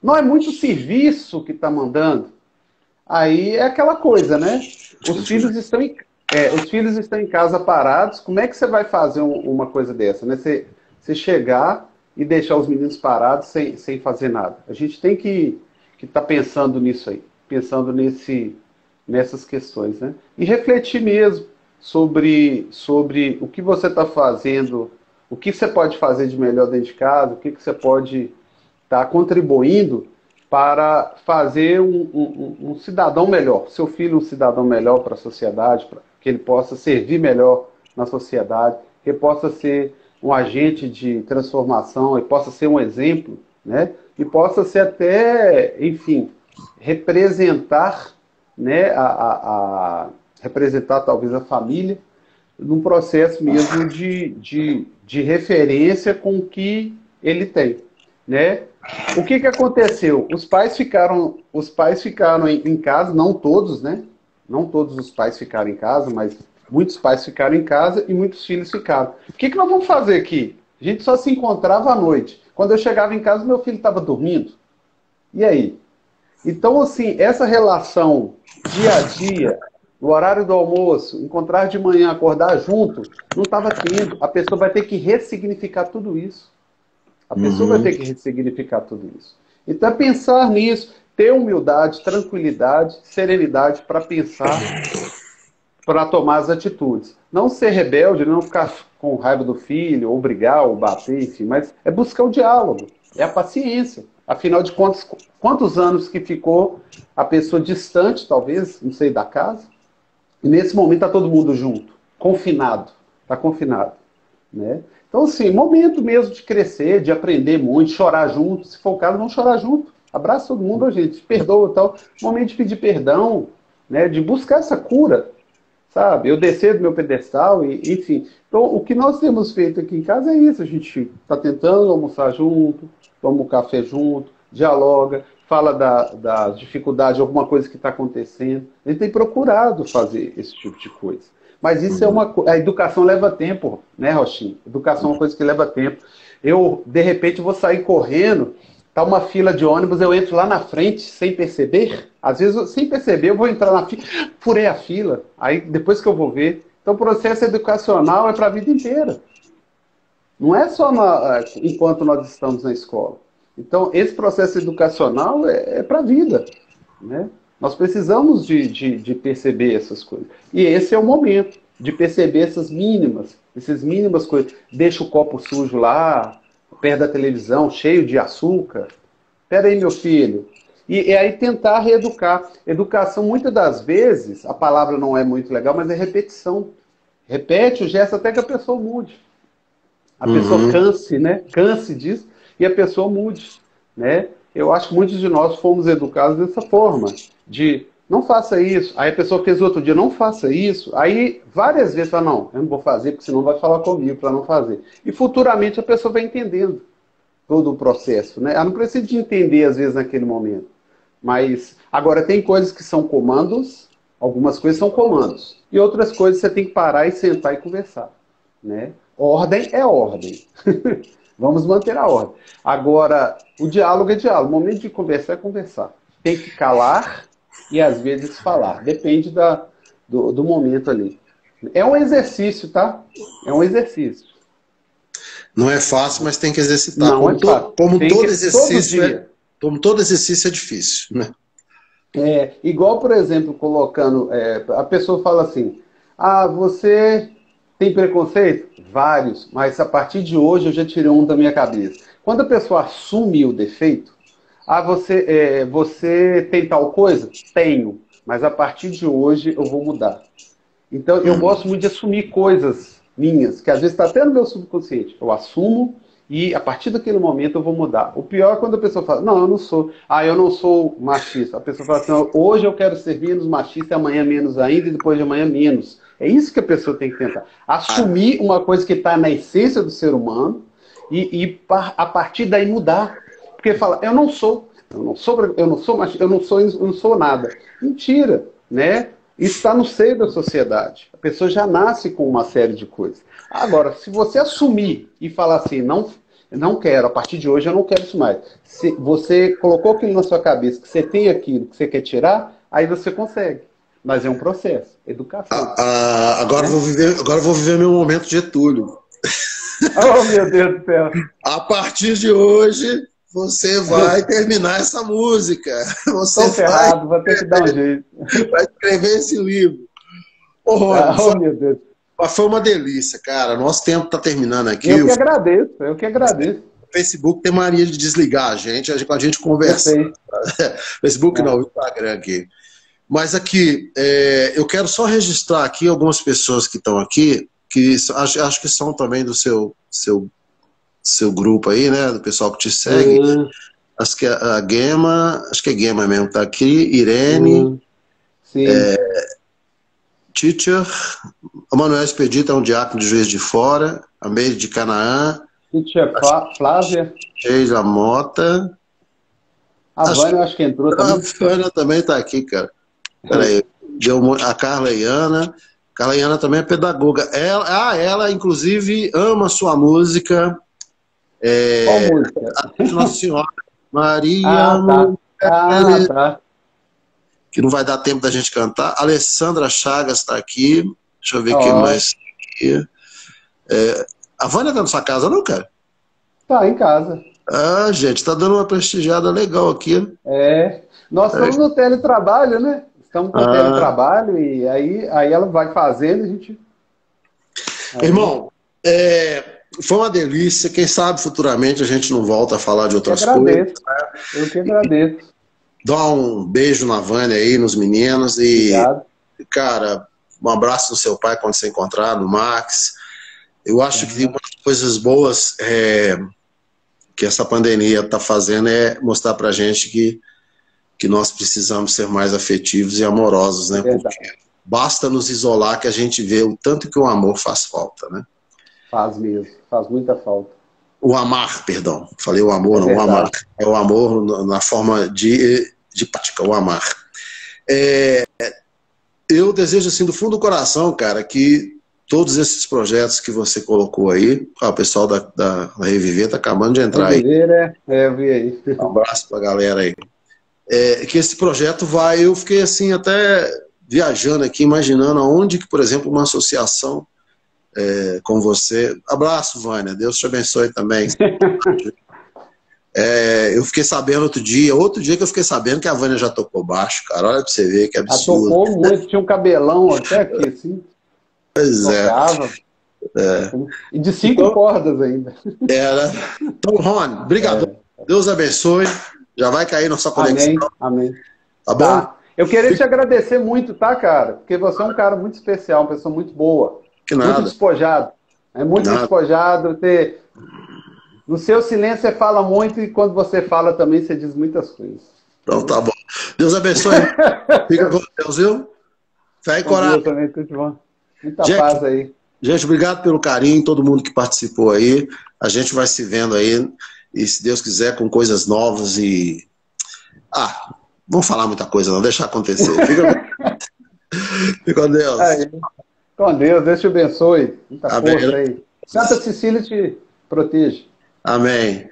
Speaker 2: Não é muito serviço que está mandando. Aí é aquela coisa, né? Os filhos estão em casa parados. Como é que você vai fazer uma coisa dessa, né? Você chegar e deixar os meninos parados sem fazer nada. A gente tem que estar pensando nisso aí, pensando nessas questões, né? E refletir mesmo sobre o que você está fazendo, o que você pode fazer de melhor dentro de casa, o que você pode estar contribuindo para fazer um cidadão melhor, seu filho um cidadão melhor para a sociedade, para que ele possa servir melhor na sociedade, que ele possa ser um agente de transformação, e possa ser um exemplo, né? E possa ser até, enfim, representar, né, representar talvez a família num processo mesmo de referência com o que ele tem, né? O que aconteceu? Os pais ficaram em casa, não todos, né? Não todos os pais ficaram em casa, mas muitos pais ficaram em casa e muitos filhos ficaram. O que nós vamos fazer aqui? A gente só se encontrava à noite. Quando eu chegava em casa, meu filho estava dormindo. E aí? Então, assim, essa relação dia a dia, no horário do almoço, encontrar de manhã, acordar junto, não estava tendo. A pessoa vai ter que ressignificar tudo isso. A pessoa vai ter que ressignificar tudo isso. Então, é pensar nisso, ter humildade, tranquilidade, serenidade para pensar, para tomar as atitudes. Não ser rebelde, não ficar com raiva do filho, ou brigar, ou bater, enfim, mas é buscar o diálogo, é a paciência. Afinal de contas, quantos anos que ficou a pessoa distante, talvez, não sei, da casa, e nesse momento está todo mundo junto, confinado, está confinado, né? Então, assim, momento mesmo de crescer, de aprender muito, chorar junto. Se for o caso, vamos chorar junto. Abraça todo mundo, gente, perdoa e tal. Momento de pedir perdão, né, de buscar essa cura, sabe? Eu descer do meu pedestal, enfim. Então, o que nós temos feito aqui em casa é isso. A gente está tentando almoçar junto, toma um café junto, dialoga, fala da dificuldade, alguma coisa que está acontecendo. A gente tem procurado fazer esse tipo de coisa. Mas isso a educação leva tempo, né, Rochinha? Educação é uma coisa que leva tempo. Eu, de repente, vou sair correndo, tá uma fila de ônibus, eu entro lá na frente sem perceber. Às vezes, sem perceber, eu vou entrar na fila, furei a fila. Aí, depois que eu vou ver. Então, o processo educacional é para a vida inteira. Não é só enquanto nós estamos na escola. Então, esse processo educacional é para a vida, né? Nós precisamos de perceber essas coisas. E esse é o momento de perceber essas mínimas coisas. Deixa o copo sujo lá, perto da televisão, cheio de açúcar. Espera aí, meu filho. E aí tentar reeducar. Educação, muitas das vezes, a palavra não é muito legal, mas é repetição. Repete o gesto até que a pessoa mude. A pessoa canse, né? Canse disso e a pessoa mude, né? Eu acho que muitos de nós fomos educados dessa forma, de não faça isso. Aí a pessoa fez outro dia, não faça isso. Aí várias vezes fala, não, eu não vou fazer, porque senão vai falar comigo para não fazer. E futuramente a pessoa vai entendendo. todo o processo, né? Ela não precisa de entender, às vezes, naquele momento. Mas, agora, tem coisas que são comandos, algumas coisas são comandos. E outras coisas você tem que parar e sentar e conversar, né? Ordem é ordem. Vamos manter a ordem. Agora, o diálogo é diálogo. O momento de conversar é conversar. Tem que calar e, às vezes, falar. Depende do momento ali. É um exercício, tá? É um exercício.
Speaker 1: Não é fácil, mas tem que exercitar.
Speaker 2: Não é fácil.
Speaker 1: Como todo exercício é difícil, né?
Speaker 2: Igual, por exemplo, colocando... a pessoa fala assim, você tem preconceito? Vários, mas a partir de hoje eu já tirei um da minha cabeça. Quando a pessoa assume o defeito, você tem tal coisa? Tenho, mas a partir de hoje eu vou mudar. Então, eu gosto muito de assumir coisas minhas, que às vezes está até no meu subconsciente. Eu assumo e a partir daquele momento eu vou mudar. O pior é quando a pessoa fala, não, eu não sou machista. A pessoa fala assim, hoje eu quero ser menos machista, amanhã menos ainda, e depois de amanhã menos. É isso que a pessoa tem que tentar. Assumir uma coisa que está na essência do ser humano e a partir daí mudar. Porque fala, eu não sou machista, eu não sou nada. Mentira, né? Isso está no seio da sociedade. A pessoa já nasce com uma série de coisas. Agora, se você assumir e falar assim, não quero, a partir de hoje eu não quero isso mais. Se você colocou aquilo na sua cabeça, que você tem aquilo que você quer tirar, aí você consegue. Mas é um processo, educação.
Speaker 1: Agora eu vou viver meu momento de Getúlio.
Speaker 2: Oh, meu Deus do céu.
Speaker 1: A partir de hoje, você vai terminar essa música. Você
Speaker 2: ferrado, vou ter que dar um jeito.
Speaker 1: Vai escrever esse livro.
Speaker 2: Meu Deus.
Speaker 1: Foi uma delícia, cara. Nosso tempo está terminando aqui.
Speaker 2: Eu que agradeço.
Speaker 1: O Facebook tem mania de desligar a gente conversa. Facebook não, o Instagram aqui. Mas aqui, eu quero só registrar aqui algumas pessoas que estão aqui, que acho que são também do seu grupo aí, né? Do pessoal que te segue. Acho que a Gema, acho que é Gema mesmo, tá aqui. Irene.
Speaker 2: Sim.
Speaker 1: Teacher. O Manuel Expedito é um diácono de Juiz de Fora. A Meire de Canaã.
Speaker 2: Teacher Flávia.
Speaker 1: Sheila Mota.
Speaker 2: A Vânia, acho que entrou também.
Speaker 1: A Vânia também está aqui, cara. Peraí. A Carla Iana. Carla Iana também é pedagoga. Ela, inclusive, ama sua música.
Speaker 2: Qual música?
Speaker 1: Nossa Senhora. Maria.
Speaker 2: Tá.
Speaker 1: Que não vai dar tempo da gente cantar. Alessandra Chagas está aqui. Deixa eu ver quem mais aqui. A Vânia está na sua casa, não, cara?
Speaker 2: Tá, em casa.
Speaker 1: Gente, tá dando uma prestigiada legal aqui.
Speaker 2: Nós estamos no teletrabalho, né? Estamos no teletrabalho e aí ela vai fazendo e a gente...
Speaker 1: Irmão, foi uma delícia. Quem sabe futuramente a gente não volta a falar de outras coisas.
Speaker 2: Eu que agradeço.
Speaker 1: Dá um beijo na Vânia aí, nos meninos.
Speaker 2: Obrigado.
Speaker 1: Cara, um abraço no seu pai quando você encontrar, no Max. Eu acho que uma das coisas boas que essa pandemia está fazendo é mostrar pra gente que nós precisamos ser mais afetivos e amorosos, né? Porque basta nos isolar que a gente vê o tanto que o amor faz falta, né?
Speaker 2: Faz mesmo, faz muita falta.
Speaker 1: O amar, perdão. Falei o amor, não o amar. É o amor na forma de prática, o amar. Eu desejo, assim, do fundo do coração, cara, que todos esses projetos que você colocou aí, o pessoal da Reviver tá acabando de entrar aí.
Speaker 2: Eu vi aí.
Speaker 1: Um abraço pra galera aí. Que esse projeto eu fiquei assim até viajando aqui, imaginando aonde que, por exemplo, uma associação com você. Abraço, Vânia, Deus te abençoe também. Eu fiquei sabendo outro dia que eu fiquei sabendo que a Vânia já tocou baixo, cara, olha pra você ver que absurdo.
Speaker 2: Ela tocou muito, tinha um cabelão até aqui, assim.
Speaker 1: Pois
Speaker 2: tocava. E de 5 cordas ainda.
Speaker 1: Então, Rony, obrigado. Deus abençoe. Já vai cair na sua conexão.
Speaker 2: Amém.
Speaker 1: Tá bom?
Speaker 2: Eu queria te agradecer muito, tá, cara? Porque você é um cara muito especial, uma pessoa muito boa.
Speaker 1: Que nada.
Speaker 2: Muito despojado. Muito despojado. No seu silêncio você fala muito e quando você fala também você diz muitas coisas.
Speaker 1: Então tá bom. Deus abençoe. Fica com Deus, viu? Fé e coragem.
Speaker 2: Também, tudo bom. Muita paz aí.
Speaker 1: Gente, obrigado pelo carinho, todo mundo que participou aí. A gente vai se vendo aí. e se Deus quiser, com coisas novas e... Não falar muita coisa não, deixa acontecer. Fica com Deus.
Speaker 2: Com Deus, Deus te abençoe. Muita
Speaker 1: Amém.
Speaker 2: Força aí. Santa Cecília te proteja.
Speaker 1: Amém.